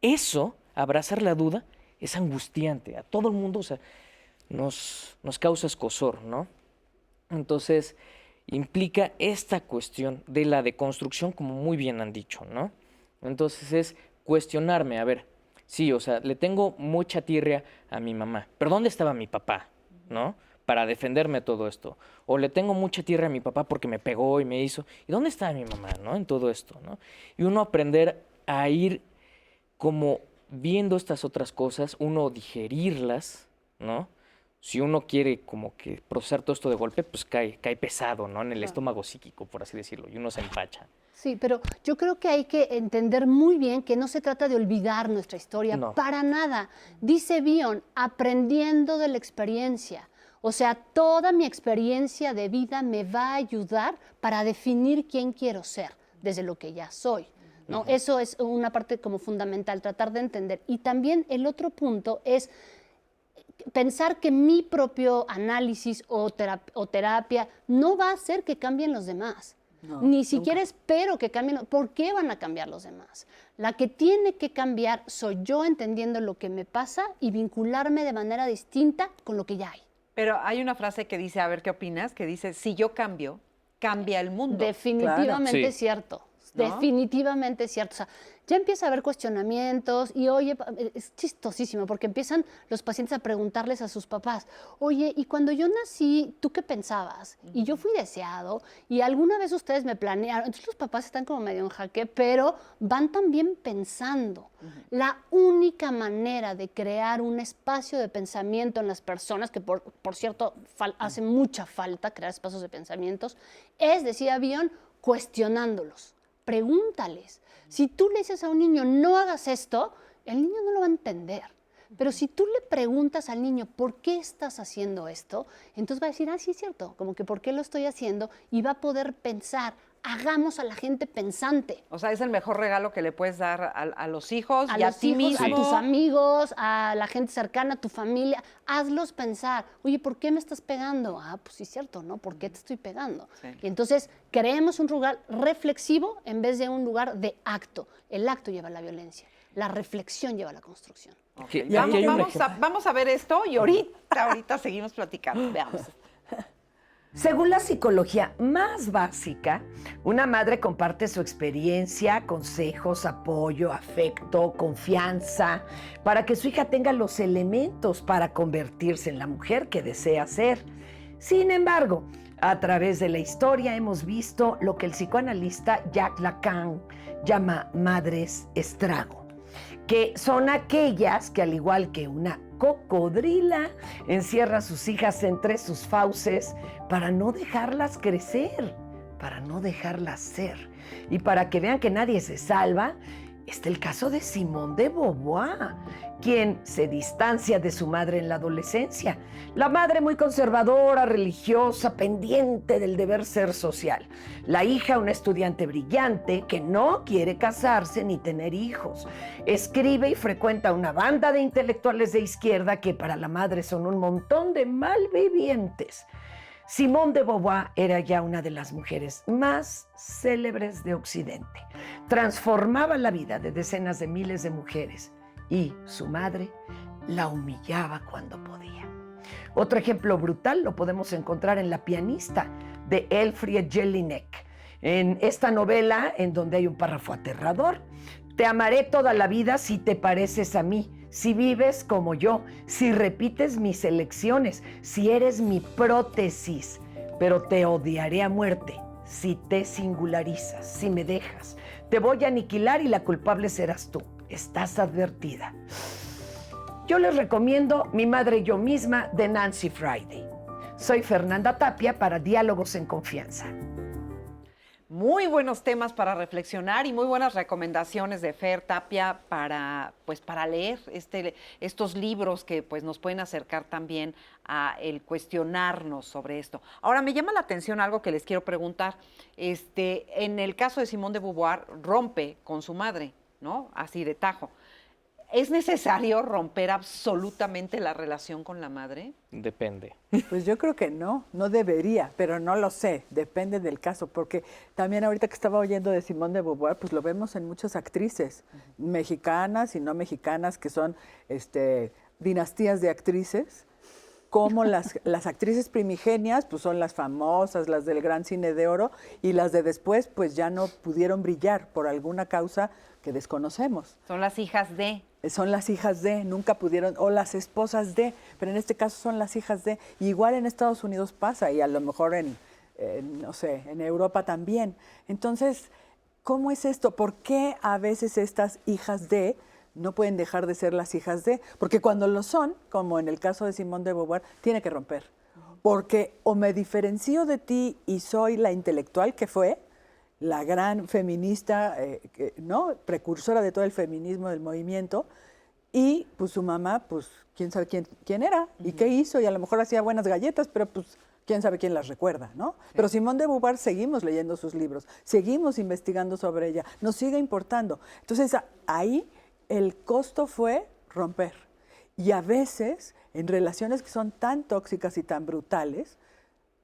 Eso, abrazar la duda, es angustiante. A todo el mundo, o sea, nos causa escozor, ¿no? Entonces, implica esta cuestión de la deconstrucción, como muy bien han dicho, ¿no? Entonces, es cuestionarme, a ver, sí, o sea, le tengo mucha tirria a mi mamá, pero ¿dónde estaba mi papá, no? Para defenderme de todo esto. O le tengo mucha tirria a mi papá porque me pegó y me hizo. ¿Y dónde está mi mamá, no? En todo esto, ¿no? Y uno aprender a ir como viendo estas otras cosas, uno digerirlas, ¿no? Si uno quiere como que procesar todo esto de golpe, pues cae pesado, ¿no? En el estómago psíquico, por así decirlo, y uno se empacha. Sí, pero yo creo que hay que entender muy bien que no se trata de olvidar nuestra historia, No. para nada. Dice Bion, aprendiendo de la experiencia. O sea, toda mi experiencia de vida me va a ayudar para definir quién quiero ser, desde lo que ya soy, ¿no? Eso es una parte como fundamental, tratar de entender. Y también el otro punto es pensar que mi propio análisis o terapia no va a hacer que cambien los demás. No, Ni siquiera espero que cambien. ¿Por qué van a cambiar los demás? La que tiene que cambiar soy yo entendiendo lo que me pasa y vincularme de manera distinta con lo que ya hay. Pero hay una frase que dice, a ver qué opinas, que dice, si yo cambio, cambia el mundo. Definitivamente Claro. es cierto. ¿No? Definitivamente es cierto. O sea, ya empieza a haber cuestionamientos y oye, es chistosísimo porque empiezan los pacientes a preguntarles a sus papás, oye, y cuando yo nací, ¿tú qué pensabas? Y yo fui deseado y alguna vez ustedes me planearon. Entonces los papás están como medio en jaque, pero van también pensando. La única manera de crear un espacio de pensamiento en las personas, que por cierto hace mucha falta crear espacios de pensamientos, es, decía Bion, cuestionándolos. Pregúntales. Si tú le dices a un niño, no hagas esto, el niño no lo va a entender. Pero si tú le preguntas al niño, ¿por qué estás haciendo esto? Entonces va a decir, sí, es cierto, como que ¿por qué lo estoy haciendo? Y va a poder pensar. Hagamos a la gente pensante. O sea, es el mejor regalo que le puedes dar a los hijos A y a los ti hijos, mismo. a tus amigos, a la gente cercana, a tu familia. Hazlos pensar. Oye, ¿por qué me estás pegando? Pues sí es cierto, ¿no? ¿Por qué te estoy pegando? Sí. Y entonces creemos un lugar reflexivo en vez de un lugar de acto. El acto lleva a la violencia. La reflexión lleva a la construcción. Aquí Y aquí hay un Vamos a ver esto y ahorita seguimos platicando. Veamos. Según la psicología más básica, una madre comparte su experiencia, consejos, apoyo, afecto, confianza, para que su hija tenga los elementos para convertirse en la mujer que desea ser. Sin embargo, a través de la historia hemos visto lo que el psicoanalista Jacques Lacan llama madres estrago, que son aquellas que, al igual que una cocodrila, encierra a sus hijas entre sus fauces para no dejarlas crecer, para no dejarlas ser. Y para que vean que nadie se salva, está el caso de Simone de Beauvoir, quien se distancia de su madre en la adolescencia. La madre muy conservadora, religiosa, pendiente del deber ser social. La hija, una estudiante brillante que no quiere casarse ni tener hijos. Escribe y frecuenta una banda de intelectuales de izquierda que para la madre son un montón de malvivientes. Simone de Beauvoir era ya una de las mujeres más célebres de Occidente. Transformaba la vida de decenas de miles de mujeres y su madre la humillaba cuando podía. Otro ejemplo brutal lo podemos encontrar en La pianista de Elfriede Jelinek. En esta novela, en donde hay un párrafo aterrador: te amaré toda la vida si te pareces a mí, si vives como yo, si repites mis elecciones, si eres mi prótesis, pero te odiaré a muerte si te singularizas, si me dejas. Te voy a aniquilar y la culpable serás tú. Estás advertida. Yo les recomiendo Mi madre y yo misma, de Nancy Friday. Soy Fernanda Tapia para Diálogos en Confianza. Muy buenos temas para reflexionar y muy buenas recomendaciones de Fer Tapia para leer estos libros que pues nos pueden acercar también a el cuestionarnos sobre esto. Ahora, me llama la atención algo que les quiero preguntar. En el caso de Simone de Beauvoir, rompe con su madre, ¿no? Así de tajo. ¿Es necesario romper absolutamente la relación con la madre? Depende. Pues yo creo que no debería, pero no lo sé, depende del caso, porque también ahorita que estaba oyendo de Simone de Beauvoir, pues lo vemos en muchas actrices mexicanas y no mexicanas que son dinastías de actrices, como las actrices primigenias, pues son las famosas, las del Gran Cine de Oro, y las de después, pues ya no pudieron brillar por alguna causa que desconocemos. Son las hijas de... Son las hijas de, nunca pudieron, o las esposas de, pero en este caso son las hijas de. Igual en Estados Unidos pasa, y a lo mejor no sé, en Europa también. Entonces, ¿cómo es esto? ¿Por qué a veces estas hijas de no pueden dejar de ser las hijas de? Porque cuando lo son, como en el caso de Simone de Beauvoir, tiene que romper. Porque o me diferencio de ti y soy la intelectual que fue, la gran feminista, ¿no? Precursora de todo el feminismo, del movimiento, y pues su mamá, pues quién sabe quién era y qué hizo, y a lo mejor hacía buenas galletas, pero pues quién sabe quién las recuerda, ¿no? Sí. Pero Simone de Beauvoir seguimos leyendo sus libros, seguimos investigando sobre ella, nos sigue importando. Entonces ahí el costo fue romper. Y a veces, en relaciones que son tan tóxicas y tan brutales,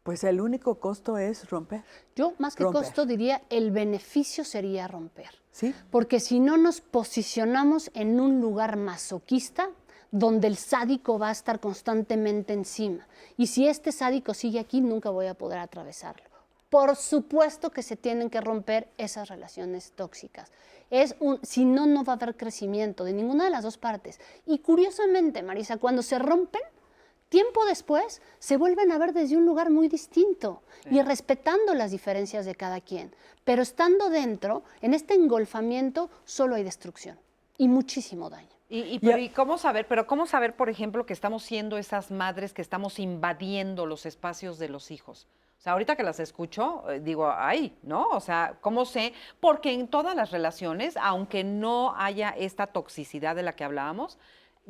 pues el único costo es romper. Yo, más que costo, diría el beneficio sería romper. ¿Sí? Porque si no nos posicionamos en un lugar masoquista, donde el sádico va a estar constantemente encima. Y si este sádico sigue aquí, nunca voy a poder atravesarlo. Por supuesto que se tienen que romper esas relaciones tóxicas. Si no, no va a haber crecimiento de ninguna de las dos partes. Y curiosamente, Marisa, cuando se rompen, tiempo después se vuelven a ver desde un lugar muy distinto y respetando las diferencias de cada quien. Pero estando dentro, en este engolfamiento, solo hay destrucción y muchísimo daño. ¿Y cómo saber? Pero ¿cómo saber, por ejemplo, que estamos siendo esas madres que estamos invadiendo los espacios de los hijos? O sea, ahorita que las escucho, digo, ay, ¿no? O sea, ¿cómo sé? Porque en todas las relaciones, aunque no haya esta toxicidad de la que hablábamos,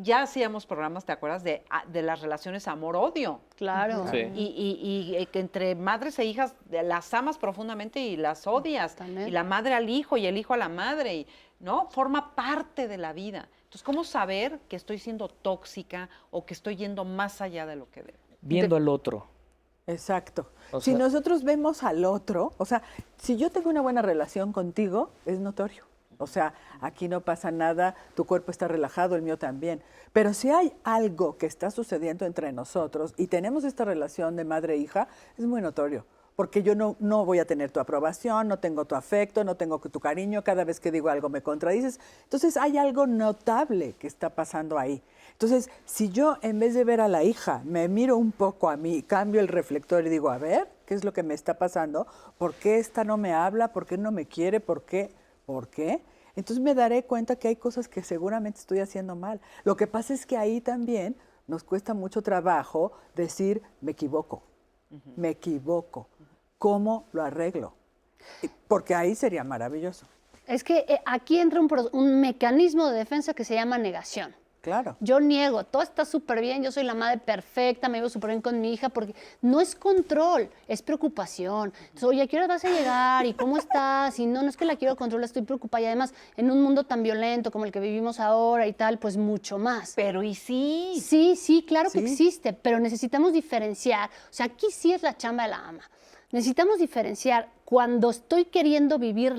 ya hacíamos programas, ¿te acuerdas? De las relaciones amor-odio. Claro. Sí. Y que entre madres e hijas las amas profundamente y las odias. También. Y la madre al hijo y el hijo a la madre, ¿no? Forma parte de la vida. Entonces, ¿cómo saber que estoy siendo tóxica o que estoy yendo más allá de lo que debo? Viendo al otro. Exacto. O Si sea- nosotros vemos al otro, o sea, si yo tengo una buena relación contigo, es notorio. O sea, aquí no pasa nada, tu cuerpo está relajado, el mío también. Pero si hay algo que está sucediendo entre nosotros y tenemos esta relación de madre e hija, es muy notorio. Porque yo no voy a tener tu aprobación, no tengo tu afecto, no tengo tu cariño, cada vez que digo algo me contradices. Entonces hay algo notable que está pasando ahí. Entonces, si yo en vez de ver a la hija, me miro un poco a mí, cambio el reflector y digo, a ver, ¿qué es lo que me está pasando? ¿Por qué esta no me habla? ¿Por qué no me quiere? ¿Por qué? ¿Por qué? Entonces me daré cuenta que hay cosas que seguramente estoy haciendo mal. Lo que pasa es que ahí también nos cuesta mucho trabajo decir, me equivoco, me equivoco. ¿Cómo lo arreglo? Porque ahí sería maravilloso. Es que aquí entra un mecanismo de defensa que se llama negación. Claro. Yo niego, todo está súper bien, yo soy la madre perfecta, me llevo súper bien con mi hija, porque no es control, es preocupación. Entonces, oye, ¿a qué hora vas a llegar? ¿Y cómo estás? Y no es que la quiero controlar, estoy preocupada. Y además, en un mundo tan violento como el que vivimos ahora y tal, pues mucho más. Pero ¿y sí? Sí, claro que Sí. existe, pero necesitamos diferenciar. O sea, aquí sí es la chamba de la ama. Necesitamos diferenciar cuando estoy queriendo vivir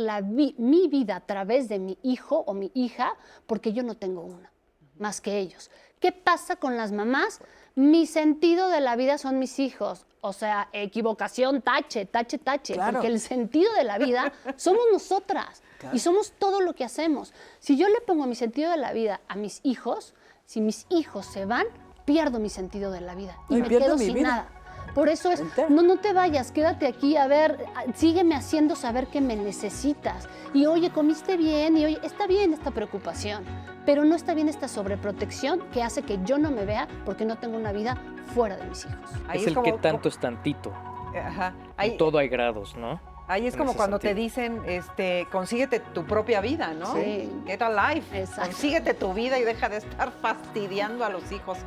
mi vida a través de mi hijo o mi hija, porque yo no tengo una, más que ellos. ¿Qué pasa con las mamás? Mi sentido de la vida son mis hijos. O sea, equivocación, tache, Claro. porque el sentido de la vida somos nosotras y somos todo lo que hacemos. Si yo le pongo mi sentido de la vida a mis hijos, si mis hijos se van, pierdo mi sentido de la vida y Y me pierdo quedo mi sin vida. nada. Por eso es, Entera. no te vayas, quédate aquí, a ver, sígueme haciendo saber que me necesitas. Y oye, comiste bien, y oye, está bien esta preocupación, pero no está bien esta sobreprotección que hace que yo no me vea porque no tengo una vida fuera de mis hijos. Ahí es el como- que tanto es tantito. Ajá. En todo hay grados, ¿no? Ahí es en como ese cuando te sentido. dicen, consíguete tu propia vida, ¿no? Sí. Get a life. Exacto. Consíguete tu vida y deja de estar fastidiando a los hijos,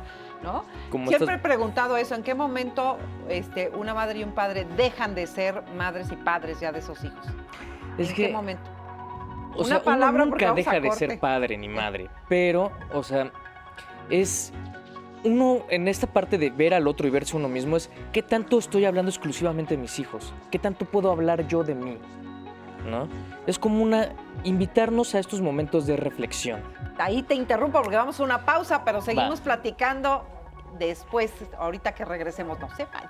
¿no? Como Siempre estas- he preguntado eso, ¿en qué momento una madre y un padre dejan de ser madres y padres ya de esos hijos? Es ¿En que, qué momento? o Una sea, uno palabra porque nunca vamos a deja de corte. ser padre ni madre, pero, o sea, es uno en esta parte de ver al otro y verse uno mismo es qué tanto estoy hablando exclusivamente de mis hijos, qué tanto puedo hablar yo de mí, ¿no? Es como invitarnos a estos momentos de reflexión. Ahí te interrumpo porque vamos a una pausa, pero seguimos platicando después, ahorita que regresemos, no se vaya.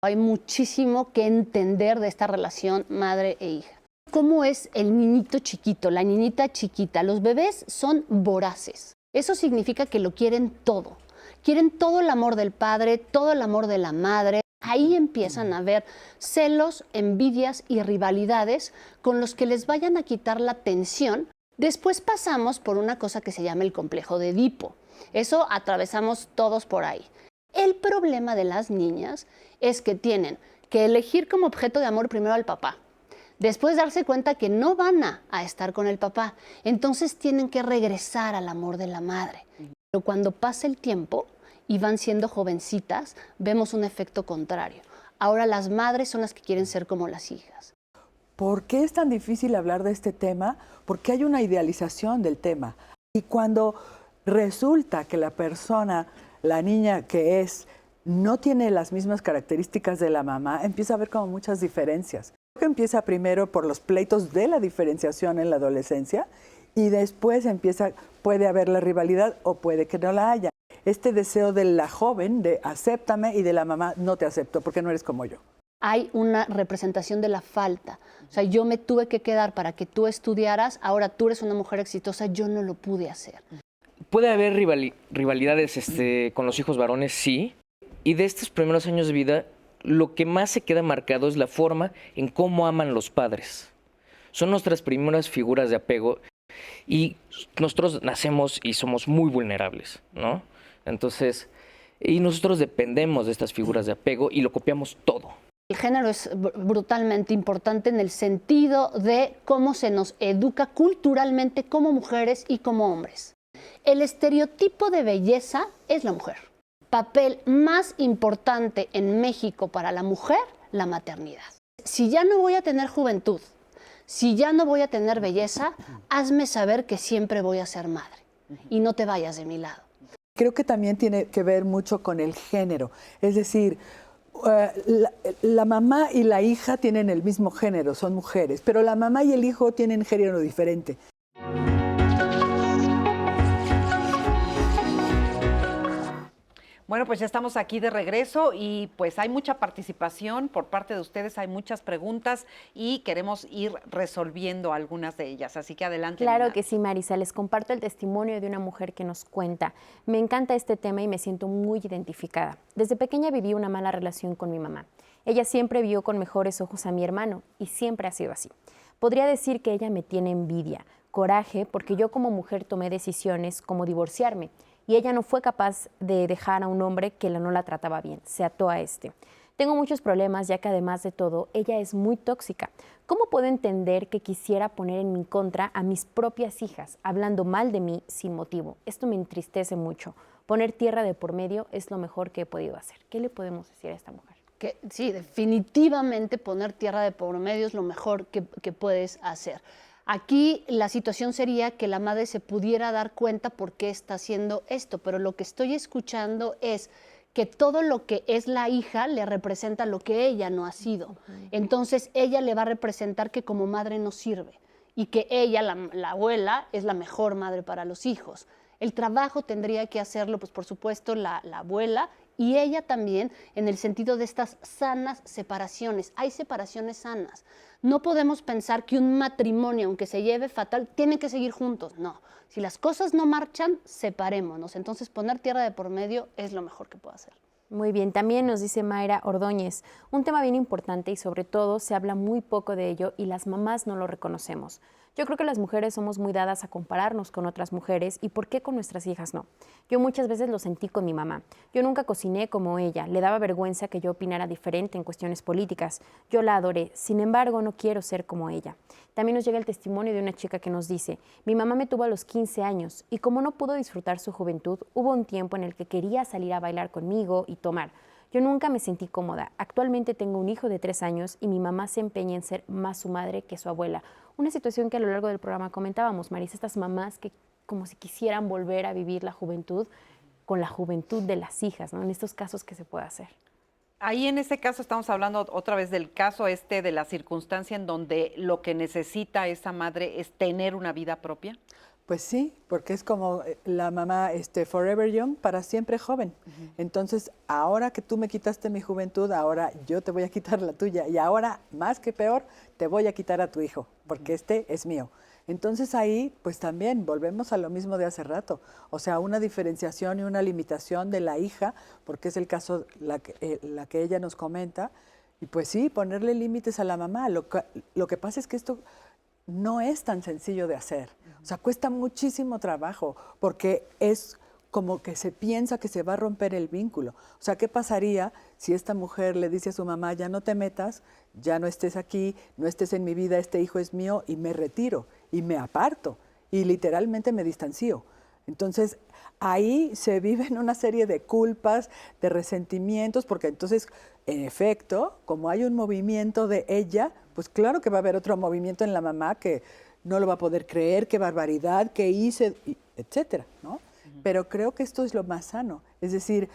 Hay muchísimo que entender de esta relación madre e hija. ¿Cómo es el niñito chiquito, la niñita chiquita? Los bebés son voraces. Eso significa que lo quieren todo. Quieren todo el amor del padre, todo el amor de la madre. Ahí empiezan a haber celos, envidias y rivalidades con los que les vayan a quitar la atención. Después pasamos por una cosa que se llama el complejo de Edipo. Eso atravesamos todos por ahí. El problema de las niñas es que tienen que elegir como objeto de amor primero al papá. Después darse cuenta que no van a estar con el papá. Entonces tienen que regresar al amor de la madre. Pero cuando pasa el tiempo y van siendo jovencitas, vemos un efecto contrario. Ahora las madres son las que quieren ser como las hijas. ¿Por qué es tan difícil hablar de este tema? Porque hay una idealización del tema. Y cuando resulta que la persona, la niña que es, no tiene las mismas características de la mamá, empieza a haber como muchas diferencias. Creo que empieza primero por los pleitos de la diferenciación en la adolescencia y después puede haber la rivalidad o puede que no la haya. Este deseo de la joven de acéptame y de la mamá no te acepto porque no eres como yo. Hay una representación de la falta. O sea, yo me tuve que quedar para que tú estudiaras, ahora tú eres una mujer exitosa, yo no lo pude hacer. Puede haber rivalidades con los hijos varones, sí. Y de estos primeros años de vida, lo que más se queda marcado es la forma en cómo aman los padres. Son nuestras primeras figuras de apego Y nosotros nacemos y somos muy vulnerables, ¿no? Entonces, y nosotros dependemos de estas figuras de apego y lo copiamos todo. El género es brutalmente importante en el sentido de cómo se nos educa culturalmente como mujeres y como hombres. El estereotipo de belleza es la mujer. Papel más importante en México para la mujer, la maternidad. Si ya no voy a tener juventud, si ya no voy a tener belleza, hazme saber que siempre voy a ser madre y no te vayas de mi lado. Creo que también tiene que ver mucho con el género, es decir, la mamá y la hija tienen el mismo género, son mujeres, pero la mamá y el hijo tienen género diferente. Bueno, pues ya estamos aquí de regreso y pues hay mucha participación por parte de ustedes, hay muchas preguntas y queremos ir resolviendo algunas de ellas, así que adelante. Claro Nina. que sí, Marisa, les comparto el testimonio de una mujer que nos cuenta. Me encanta este tema y me siento muy identificada. Desde pequeña viví una mala relación con mi mamá. Ella siempre vio con mejores ojos a mi hermano y siempre ha sido así. Podría decir que ella me tiene envidia, coraje, porque yo como mujer tomé decisiones como divorciarme. Y ella no fue capaz de dejar a un hombre que no la trataba bien, se ató a este. Tengo muchos problemas ya que además de todo, ella es muy tóxica. ¿Cómo puedo entender que quisiera poner en mi contra a mis propias hijas, hablando mal de mí sin motivo? Esto me entristece mucho. Poner tierra de por medio es lo mejor que he podido hacer. ¿Qué le podemos decir a esta mujer? Que, sí, definitivamente poner tierra de por medio es lo mejor que puedes hacer. Aquí la situación sería que la madre se pudiera dar cuenta por qué está haciendo esto, pero lo que estoy escuchando es que todo lo que es la hija le representa lo que ella no ha sido. Entonces ella le va a representar que como madre no sirve y que ella, la abuela, es la mejor madre para los hijos. El trabajo tendría que hacerlo, pues por supuesto, la abuela y ella también en el sentido de estas sanas separaciones. Hay separaciones sanas. No podemos pensar que un matrimonio, aunque se lleve fatal, tiene que seguir juntos. No. Si las cosas no marchan, separémonos. Entonces, poner tierra de por medio es lo mejor que puedo hacer. Muy bien, también nos dice Mayra Ordóñez, un tema bien importante y sobre todo se habla muy poco de ello y las mamás no lo reconocemos. Yo creo que las mujeres somos muy dadas a compararnos con otras mujeres y ¿por qué con nuestras hijas no? Yo muchas veces lo sentí con mi mamá. Yo nunca cociné como ella, le daba vergüenza que yo opinara diferente en cuestiones políticas. Yo la adoré, sin embargo no quiero ser como ella. También nos llega el testimonio de una chica que nos dice, mi mamá me tuvo a los 15 años y como no pudo disfrutar su juventud, hubo un tiempo en el que quería salir a bailar conmigo y tomar. Yo nunca me sentí cómoda. Actualmente tengo un hijo de 3 años y mi mamá se empeña en ser más su madre que su abuela. Una situación que a lo largo del programa comentábamos, Marisa, estas mamás que como si quisieran volver a vivir la juventud con la juventud de las hijas, ¿no? En estos casos, ¿qué se puede hacer? Ahí en ese caso estamos hablando otra vez del caso de la circunstancia en donde lo que necesita esa madre es tener una vida propia. Pues sí, porque es como la mamá forever young, para siempre joven. Entonces, ahora que tú me quitaste mi juventud, ahora yo te voy a quitar la tuya. Y ahora, más que peor, te voy a quitar a tu hijo, porque este es mío. Entonces ahí, pues también volvemos a lo mismo de hace rato. O sea, una diferenciación y una limitación de la hija, porque es el caso la que ella nos comenta. Y pues sí, ponerle límites a la mamá. Lo que pasa es que esto no es tan sencillo de hacer. O sea, cuesta muchísimo trabajo porque es como que se piensa que se va a romper el vínculo. O sea, ¿qué pasaría si esta mujer le dice a su mamá, ya no te metas, ya no estés aquí, no estés en mi vida, este hijo es mío y me retiro y me aparto y literalmente me distancio? Entonces, ahí se viven una serie de culpas, de resentimientos, porque entonces, en efecto, como hay un movimiento de ella, pues claro que va a haber otro movimiento en la mamá que no lo va a poder creer, qué barbaridad, qué hice, etcétera, ¿no? Pero creo que esto es lo más sano. Es decir,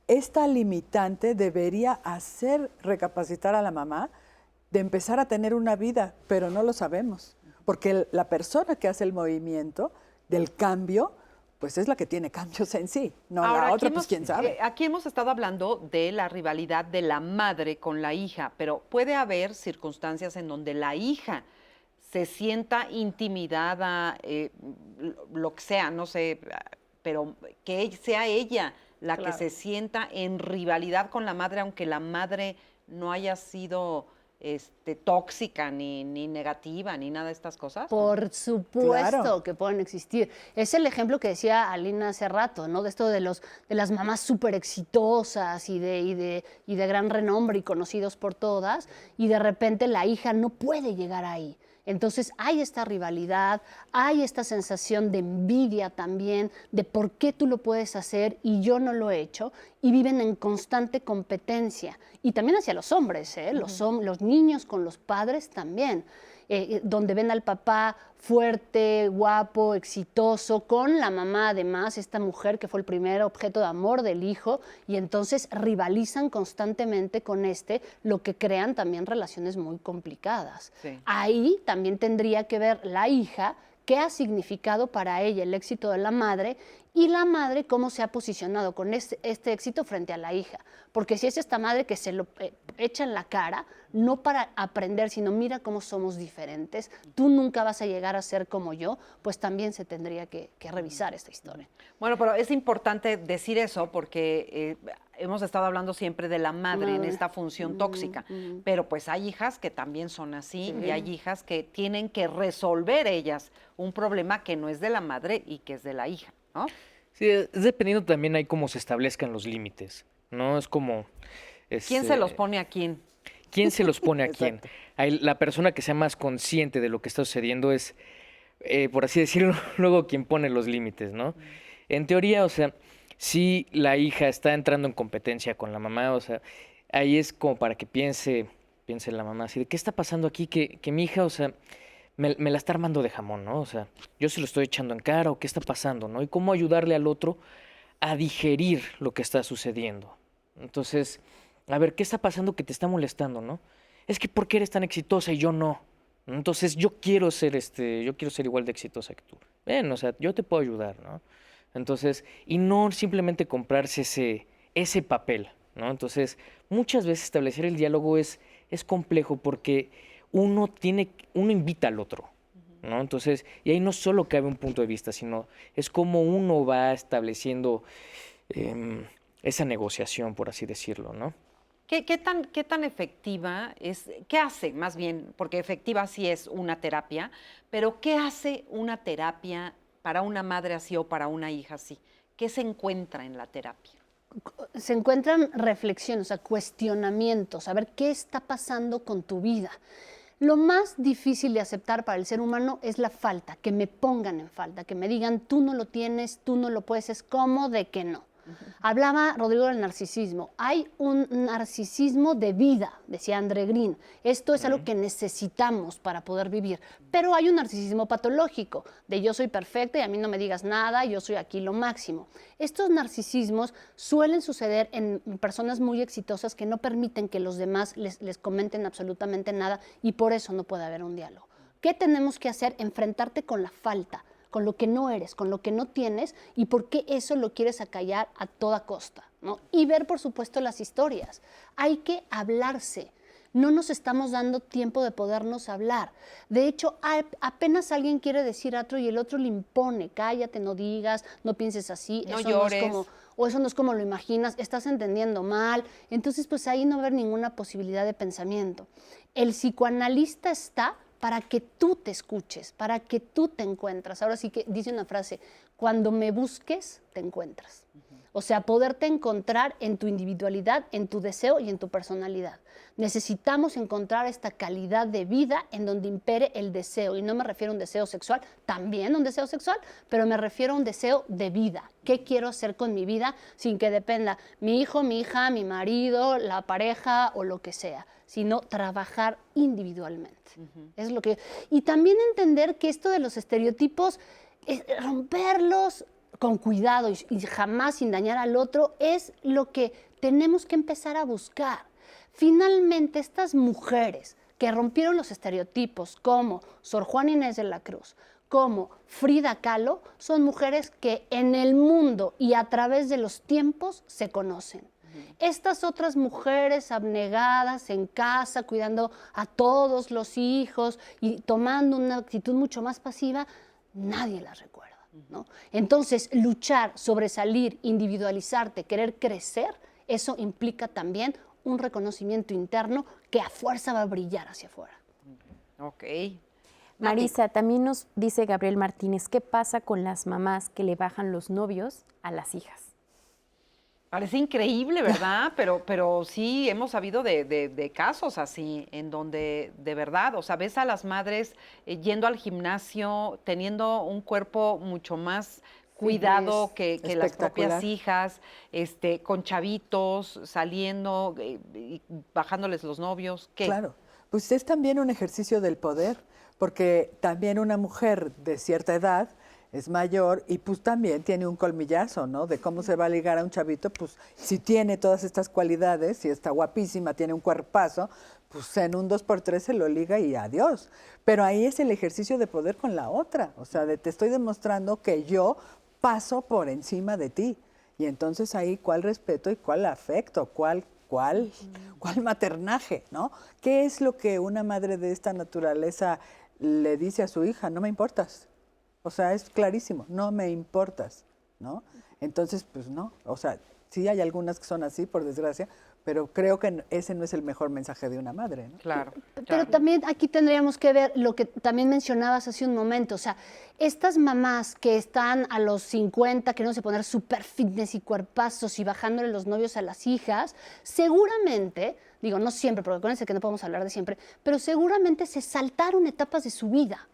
esta limitante debería hacer recapacitar a la mamá de empezar a tener una vida, pero no lo sabemos, porque la persona que hace el movimiento del cambio, pues es la que tiene cambios en sí, no Ahora, la otra, pues quién sabe. Aquí hemos estado hablando de la rivalidad de la madre con la hija, pero puede haber circunstancias en donde la hija se sienta intimidada, lo que sea, no sé, pero que sea ella la que se sienta en rivalidad con la madre, aunque la madre no haya sido tóxica, ni negativa, ni nada de estas cosas. Por supuesto Claro. que pueden existir. Es el ejemplo que decía Alina hace rato, ¿no? De esto de las mamás súper exitosas y de gran renombre y conocidos por todas, y de repente la hija no puede llegar ahí. Entonces hay esta rivalidad, hay esta sensación de envidia también, de por qué tú lo puedes hacer y yo no lo he hecho, y viven en constante competencia. Y también hacia los hombres, los niños con los padres también, donde ven al papá fuerte, guapo, exitoso, con la mamá además, esta mujer que fue el primer objeto de amor del hijo, y entonces rivalizan constantemente con lo que crean también relaciones muy complicadas. Sí. Ahí también tendría que ver la hija qué ha significado para ella el éxito de la madre y la madre cómo se ha posicionado con este éxito frente a la hija. Porque si es esta madre que se lo echa en la cara, no para aprender, sino mira cómo somos diferentes, tú nunca vas a llegar a ser como yo, pues también se tendría que revisar esta historia. Bueno, pero es importante decir eso porque hemos estado hablando siempre de la madre en esta función tóxica, pero pues hay hijas que también son así y hay hijas que tienen que resolver ellas un problema que no es de la madre y que es de la hija, ¿no? Sí, es dependiendo también ahí cómo se establezcan los límites, ¿no? Es como... ¿Quién se los pone a quién? ¿Quién se los pone a quién? Ahí la persona que sea más consciente de lo que está sucediendo es, por así decirlo, luego quien pone los límites, ¿no? En teoría, o sea, si la hija está entrando en competencia con la mamá, o sea, ahí es como para que piense la mamá, así de, ¿qué está pasando aquí? Que mi hija, o sea, me la está armando de jamón, ¿no? O sea, yo se lo estoy echando en cara, ¿o qué está pasando, no? Y cómo ayudarle al otro a digerir lo que está sucediendo. Entonces, a ver, ¿qué está pasando que te está molestando, no? Es que ¿por qué eres tan exitosa y yo no? Entonces, yo quiero ser igual de exitosa que tú. Ven, o sea, yo te puedo ayudar, ¿no? Entonces, y no simplemente comprarse ese papel, ¿no? Entonces, muchas veces establecer el diálogo es complejo porque uno invita al otro, ¿no? Entonces, y ahí no solo cabe un punto de vista, sino es como uno va estableciendo esa negociación, por así decirlo, ¿no? ¿Qué tan efectiva es? ¿Qué hace más bien? Porque efectiva sí es una terapia, pero ¿qué hace una terapia para una madre así o para una hija así? ¿Qué se encuentra en la terapia? Se encuentran reflexiones, o sea, cuestionamientos, a ver qué está pasando con tu vida. Lo más difícil de aceptar para el ser humano es la falta, que me pongan en falta, que me digan, tú no lo tienes, tú no lo puedes, es como de que no. Hablaba Rodrigo del narcisismo. Hay un narcisismo de vida, decía André Green. Esto es algo que necesitamos para poder vivir. Pero hay un narcisismo patológico, de yo soy perfecta y a mí no me digas nada, yo soy aquí lo máximo. Estos narcisismos suelen suceder en personas muy exitosas que no permiten que los demás les comenten absolutamente nada y por eso no puede haber un diálogo. ¿Qué tenemos que hacer? Enfrentarte con la falta, con lo que no eres, con lo que no tienes y por qué eso lo quieres acallar a toda costa, ¿no? Y ver, por supuesto, las historias. Hay que hablarse. No nos estamos dando tiempo de podernos hablar. De hecho, apenas alguien quiere decir a otro y el otro le impone, cállate, no digas, no pienses así, No eso llores. o eso no es como lo imaginas, estás entendiendo mal. Entonces, pues ahí no va a haber ninguna posibilidad de pensamiento. El psicoanalista está para que tú te escuches, para que tú te encuentras. Ahora sí que dice una frase, cuando me busques, te encuentras. O sea, poderte encontrar en tu individualidad, en tu deseo y en tu personalidad. Necesitamos encontrar esta calidad de vida en donde impere el deseo. Y no me refiero a un deseo sexual, también un deseo sexual, pero me refiero a un deseo de vida. ¿Qué quiero hacer con mi vida sin que dependa mi hijo, mi hija, mi marido, la pareja o lo que sea? Sino trabajar individualmente. Es lo que... Y también entender que esto de los estereotipos, romperlos con cuidado y jamás sin dañar al otro, es lo que tenemos que empezar a buscar. Finalmente, estas mujeres que rompieron los estereotipos, como Sor Juana Inés de la Cruz, como Frida Kahlo, son mujeres que en el mundo y a través de los tiempos se conocen. Estas otras mujeres abnegadas en casa, cuidando a todos los hijos y tomando una actitud mucho más pasiva, nadie las recuerda, ¿no? Entonces, luchar, sobresalir, individualizarte, querer crecer, eso implica también un reconocimiento interno que a fuerza va a brillar hacia afuera. Ok. Marisa, también nos dice Gabriel Martínez, ¿qué pasa con las mamás que le bajan los novios a las hijas? Parece increíble, ¿verdad? Pero sí hemos sabido de casos así, en donde de verdad, o sea, ves a las madres yendo al gimnasio, teniendo un cuerpo mucho más cuidado que las propias hijas, con chavitos, saliendo, y bajándoles los novios. ¿Qué? Claro, pues es también un ejercicio del poder, porque también una mujer de cierta edad es mayor y pues también tiene un colmillazo, ¿no? De cómo se va a ligar a un chavito, pues si tiene todas estas cualidades, si está guapísima, tiene un cuerpazo, pues en un 2x3 se lo liga y adiós. Pero ahí es el ejercicio de poder con la otra, o sea, te estoy demostrando que yo paso por encima de ti. Y entonces ahí, ¿cuál respeto y cuál afecto? ¿Cuál maternaje, ¿no? ¿Qué es lo que una madre de esta naturaleza le dice a su hija? No me importas. O sea, es clarísimo, no me importas, ¿no? Entonces, pues no, o sea, sí hay algunas que son así, por desgracia, pero creo que ese no es el mejor mensaje de una madre, ¿no? Claro. Pero también aquí tendríamos que ver lo que también mencionabas hace un momento, o sea, estas mamás que están a los 50, queriéndose poner súper fitness y cuerpazos y bajándole los novios a las hijas, seguramente, digo, no siempre, porque acuérdense que no podemos hablar de siempre, pero seguramente se saltaron etapas de su vida.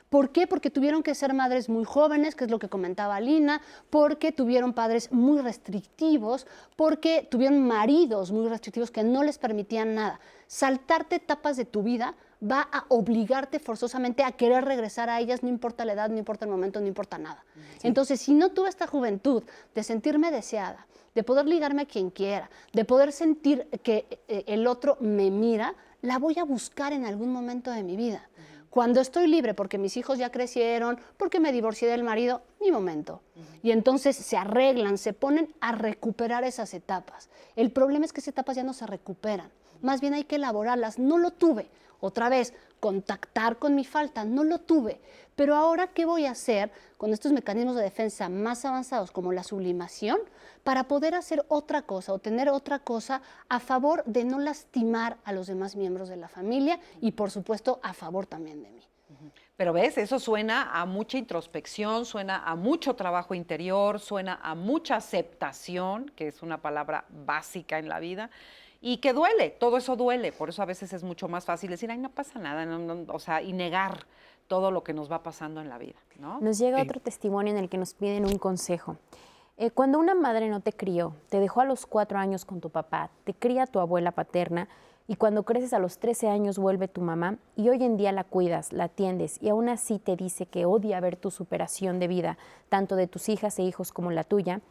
¿Por qué? Porque tuvieron que ser madres muy jóvenes, que es lo que comentaba Lina, porque tuvieron padres muy restrictivos, porque tuvieron maridos muy restrictivos que no les permitían nada. Saltarte etapas de tu vida va a obligarte forzosamente a querer regresar a ellas, no importa la edad, no importa el momento, no importa nada. Sí. Entonces, si no tuve esta juventud de sentirme deseada, de poder ligarme a quien quiera, de poder sentir que el otro me mira, la voy a buscar en algún momento de mi vida. Cuando estoy libre, porque mis hijos ya crecieron, porque me divorcié del marido, mi momento. Y entonces se arreglan, se ponen a recuperar esas etapas. El problema es que esas etapas ya no se recuperan. Más bien hay que elaborarlas. No lo tuve. Otra vez, contactar con mi falta, no lo tuve. Pero ahora, ¿qué voy a hacer con estos mecanismos de defensa más avanzados como la sublimación para poder hacer otra cosa o tener otra cosa a favor de no lastimar a los demás miembros de la familia y, por supuesto, a favor también de mí? Pero ves, eso suena a mucha introspección, suena a mucho trabajo interior, suena a mucha aceptación, que es una palabra básica en la vida, y que duele, todo eso duele. Por eso a veces es mucho más fácil decir, ay, no pasa nada, o sea, y negar todo lo que nos va pasando en la vida, ¿no? Nos llega otro testimonio en el que nos piden un consejo. Cuando una madre no te crió, te dejó a los 4 años con tu papá, te cría tu abuela paterna y cuando creces a los 13 años vuelve tu mamá y hoy en día la cuidas, la atiendes y aún así te dice que odia ver tu superación de vida, tanto de tus hijas e hijos como la tuya,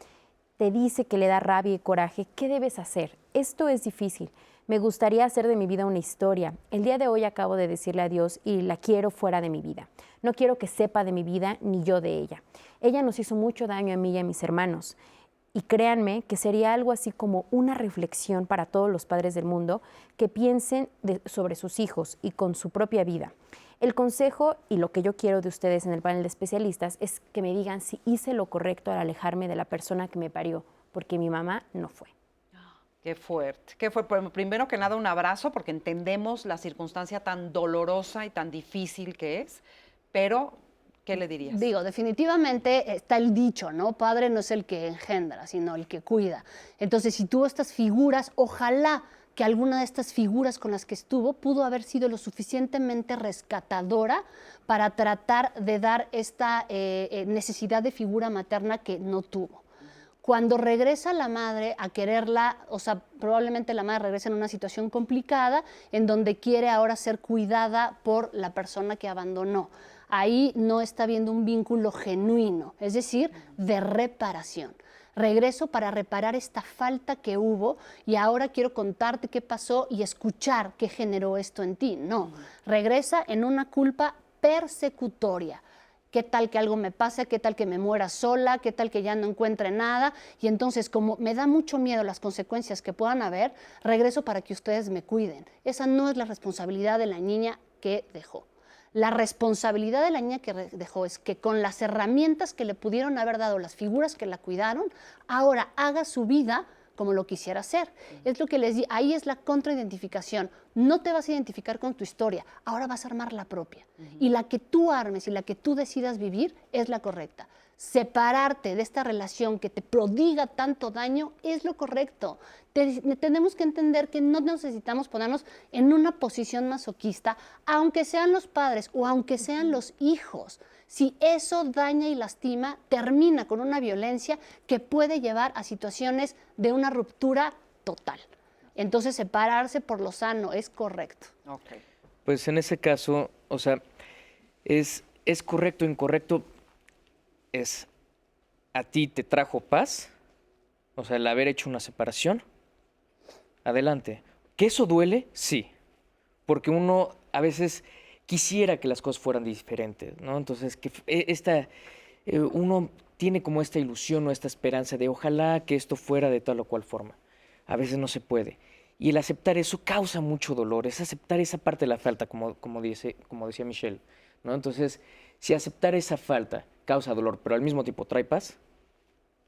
te dice que le da rabia y coraje, ¿qué debes hacer? Esto es difícil. Me gustaría hacer de mi vida una historia. El día de hoy acabo de decirle adiós y la quiero fuera de mi vida. No quiero que sepa de mi vida ni yo de ella. Ella nos hizo mucho daño a mí y a mis hermanos. Y créanme que sería algo así como una reflexión para todos los padres del mundo que piensen sobre sus hijos y con su propia vida. El consejo y lo que yo quiero de ustedes en el panel de especialistas es que me digan si hice lo correcto al alejarme de la persona que me parió, porque mi mamá no fue. Qué fuerte, qué fuerte. Primero que nada, un abrazo, porque entendemos la circunstancia tan dolorosa y tan difícil que es, pero ¿qué le dirías? Digo, definitivamente está el dicho, ¿no? Padre no es el que engendra, sino el que cuida. Entonces, si tuvo estas figuras, ojalá que alguna de estas figuras con las que estuvo pudo haber sido lo suficientemente rescatadora para tratar de dar esta necesidad de figura materna que no tuvo. Cuando regresa la madre a quererla, o sea, probablemente la madre regresa en una situación complicada en donde quiere ahora ser cuidada por la persona que abandonó. Ahí no está habiendo un vínculo genuino, es decir, de reparación. Regreso para reparar esta falta que hubo y ahora quiero contarte qué pasó y escuchar qué generó esto en ti. No, regresa en una culpa persecutoria. ¿Qué tal que algo me pase? ¿Qué tal que me muera sola? ¿Qué tal que ya no encuentre nada? Y entonces, como me da mucho miedo las consecuencias que puedan haber, regreso para que ustedes me cuiden. Esa no es la responsabilidad de la niña que dejó. La responsabilidad de la niña que dejó es que con las herramientas que le pudieron haber dado las figuras que la cuidaron, ahora haga su vida como lo quisiera hacer. Es lo que les di, ahí es la contraidentificación. No te vas a identificar con tu historia, ahora vas a armar la propia. Y la que tú armes y la que tú decidas vivir es la correcta. Separarte de esta relación que te prodiga tanto daño es lo correcto. Tenemos que entender que no necesitamos ponernos en una posición masoquista, aunque sean los padres o aunque sean los hijos. Si eso daña y lastima, termina con una violencia que puede llevar a situaciones de una ruptura total. Entonces, separarse por lo sano es correcto. Okay. Pues en ese caso, o sea, es correcto, incorrecto, es a ti te trajo paz, o sea, el haber hecho una separación, adelante. ¿Que eso duele? Sí, porque uno a veces quisiera que las cosas fueran diferentes, ¿no? Entonces, uno tiene como esta ilusión o esta esperanza de ojalá que esto fuera de tal o cual forma. A veces no se puede. Y el aceptar eso causa mucho dolor, es aceptar esa parte de la falta, como decía Michelle, ¿no? Entonces, si aceptar esa falta causa dolor, pero al mismo tiempo trae paz,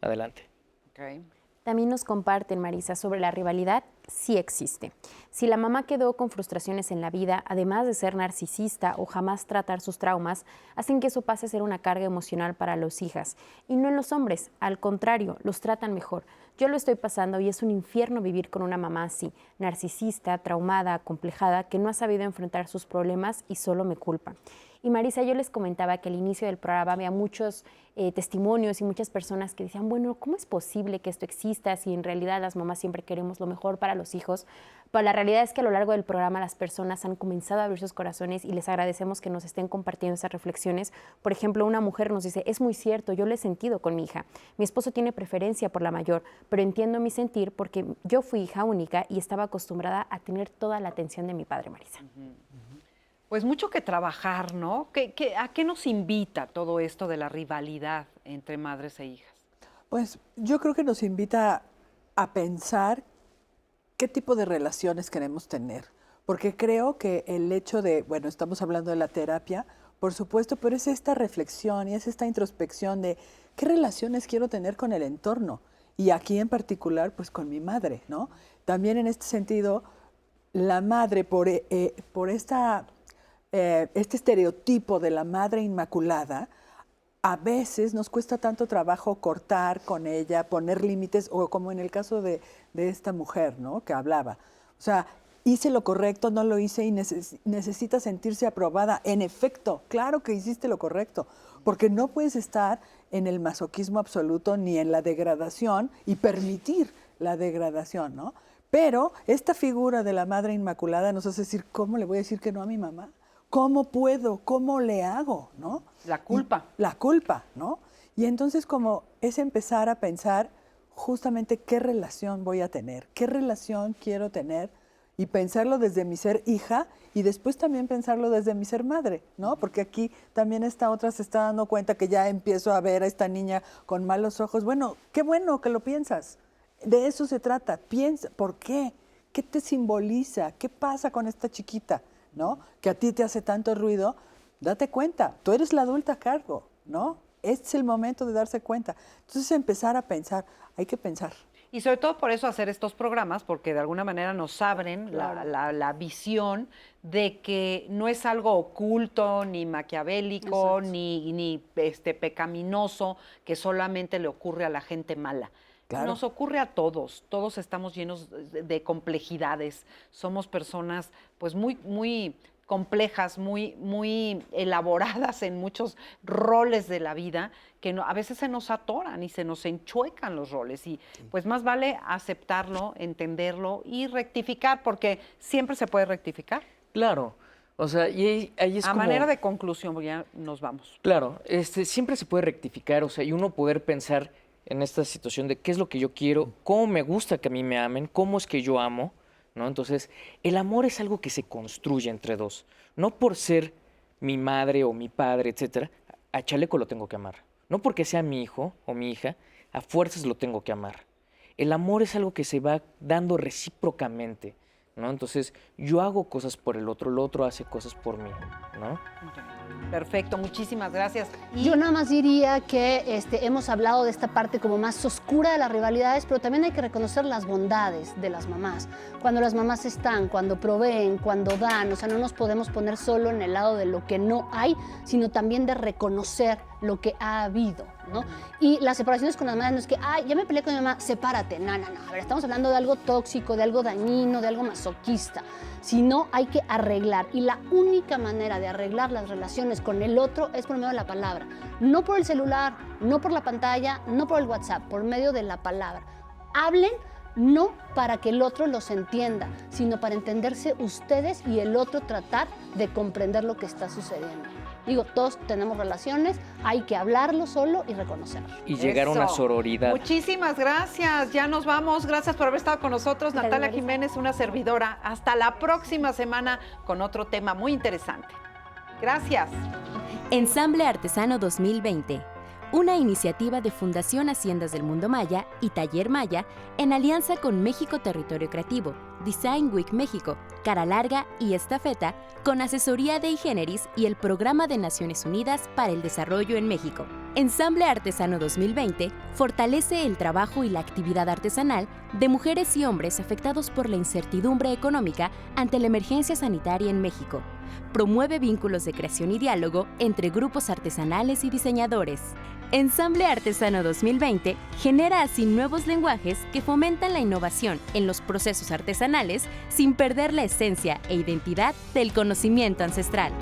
adelante. Okay. También nos comparten, Marisa, sobre la rivalidad, sí existe. Si la mamá quedó con frustraciones en la vida, además de ser narcisista o jamás tratar sus traumas, hacen que eso pase a ser una carga emocional para las hijas. Y no en los hombres, al contrario, los tratan mejor. Yo lo estoy pasando y es un infierno vivir con una mamá así, narcisista, traumada, acomplejada, que no ha sabido enfrentar sus problemas y solo me culpa. Y Marisa, yo les comentaba que al inicio del programa había muchos testimonios y muchas personas que decían, bueno, ¿cómo es posible que esto exista si en realidad las mamás siempre queremos lo mejor para los hijos? Pero la realidad es que a lo largo del programa las personas han comenzado a abrir sus corazones y les agradecemos que nos estén compartiendo esas reflexiones. Por ejemplo, una mujer nos dice, es muy cierto, yo lo he sentido con mi hija. Mi esposo tiene preferencia por la mayor, pero entiendo mi sentir porque yo fui hija única y estaba acostumbrada a tener toda la atención de mi padre, Marisa. Pues mucho que trabajar, ¿no? ¿A qué nos invita todo esto de la rivalidad entre madres e hijas? Pues yo creo que nos invita a pensar qué tipo de relaciones queremos tener, porque creo que el hecho de, bueno, estamos hablando de la terapia, por supuesto, pero es esta reflexión y es esta introspección de qué relaciones quiero tener con el entorno y aquí en particular, pues con mi madre, ¿no? También en este sentido, la madre por este estereotipo de la madre inmaculada, a veces nos cuesta tanto trabajo cortar con ella, poner límites, o como en el caso de esta mujer, ¿no? Que hablaba. O sea, hice lo correcto, no lo hice y necesita sentirse aprobada. En efecto, claro que hiciste lo correcto, porque no puedes estar en el masoquismo absoluto ni en la degradación y permitir la degradación, ¿no? Pero esta figura de la madre inmaculada nos hace decir, ¿cómo le voy a decir que no a mi mamá? ¿Cómo puedo? ¿Cómo le hago? ¿No? La culpa. La culpa, ¿no? Y entonces como es empezar a pensar justamente qué relación voy a tener, qué relación quiero tener y pensarlo desde mi ser hija y después también pensarlo desde mi ser madre, ¿no? Porque aquí también esta otra se está dando cuenta que ya empiezo a ver a esta niña con malos ojos. Bueno que lo piensas. De eso se trata. Piensa, ¿por qué? ¿Qué te simboliza? ¿Qué pasa con esta chiquita? ¿No? Que a ti te hace tanto ruido, date cuenta, tú eres la adulta a cargo, ¿no? Es el momento de darse cuenta. Entonces empezar a pensar, hay que pensar. Y sobre todo por eso hacer estos programas, porque de alguna manera nos abren Claro. la visión de que no es algo oculto, ni maquiavélico, Exacto. ni pecaminoso, que solamente le ocurre a la gente mala. Claro. Nos ocurre a todos estamos llenos de complejidades, somos personas pues muy complejas, muy elaboradas en muchos roles de la vida, que a veces se nos atoran y se nos enchuecan los roles y pues más vale aceptarlo, entenderlo y rectificar, porque siempre se puede rectificar. Claro, o sea, y ahí es A como... manera de conclusión, porque ya nos vamos. Claro, siempre se puede rectificar, o sea, y uno poder pensar en esta situación de qué es lo que yo quiero, cómo me gusta que a mí me amen, cómo es que yo amo, ¿no? Entonces, el amor es algo que se construye entre dos, no por ser mi madre o mi padre, etcétera, a Chaleco lo tengo que amar, no porque sea mi hijo o mi hija, a fuerzas lo tengo que amar. El amor es algo que se va dando recíprocamente, ¿no? Entonces, yo hago cosas por el otro hace cosas por mí, ¿no? Perfecto, muchísimas gracias. Y Yo nada más diría que hemos hablado de esta parte como más oscura de las rivalidades, pero también hay que reconocer las bondades de las mamás. Cuando las mamás están, cuando proveen, cuando dan, o sea, no nos podemos poner solo en el lado de lo que no hay, sino también de reconocer lo que ha habido, ¿no? Y las separaciones con las madres no es que, ay, ya me peleé con mi mamá, sepárate. No. A ver, estamos hablando de algo tóxico, de algo dañino, de algo masoquista. Si no, hay que arreglar. Y la única manera de arreglar las relaciones con el otro es por medio de la palabra. No por el celular, no por la pantalla, no por el WhatsApp, por medio de la palabra. Hablen, no para que el otro los entienda, sino para entenderse ustedes y el otro tratar de comprender lo que está sucediendo. Digo, todos tenemos relaciones, hay que hablarlo solo y reconocerlo. Y llegar a una Eso. sororidad. Muchísimas gracias. Ya nos vamos. Gracias por haber estado con nosotros. Gracias, Natalia Marisa. Jiménez, una servidora. Hasta la próxima semana con otro tema muy interesante. Gracias. Ensamble Artesano 2020, una iniciativa de Fundación Haciendas del Mundo Maya y Taller Maya en alianza con México Territorio Creativo, Design Week México, Cara Larga y Estafeta, con asesoría de Igeneris y el Programa de Naciones Unidas para el Desarrollo en México. Ensamble Artesano 2020 fortalece el trabajo y la actividad artesanal de mujeres y hombres afectados por la incertidumbre económica ante la emergencia sanitaria en México. Promueve vínculos de creación y diálogo entre grupos artesanales y diseñadores. Ensamble Artesano 2020 genera así nuevos lenguajes que fomentan la innovación en los procesos artesanales sin perder la esencia e identidad del conocimiento ancestral.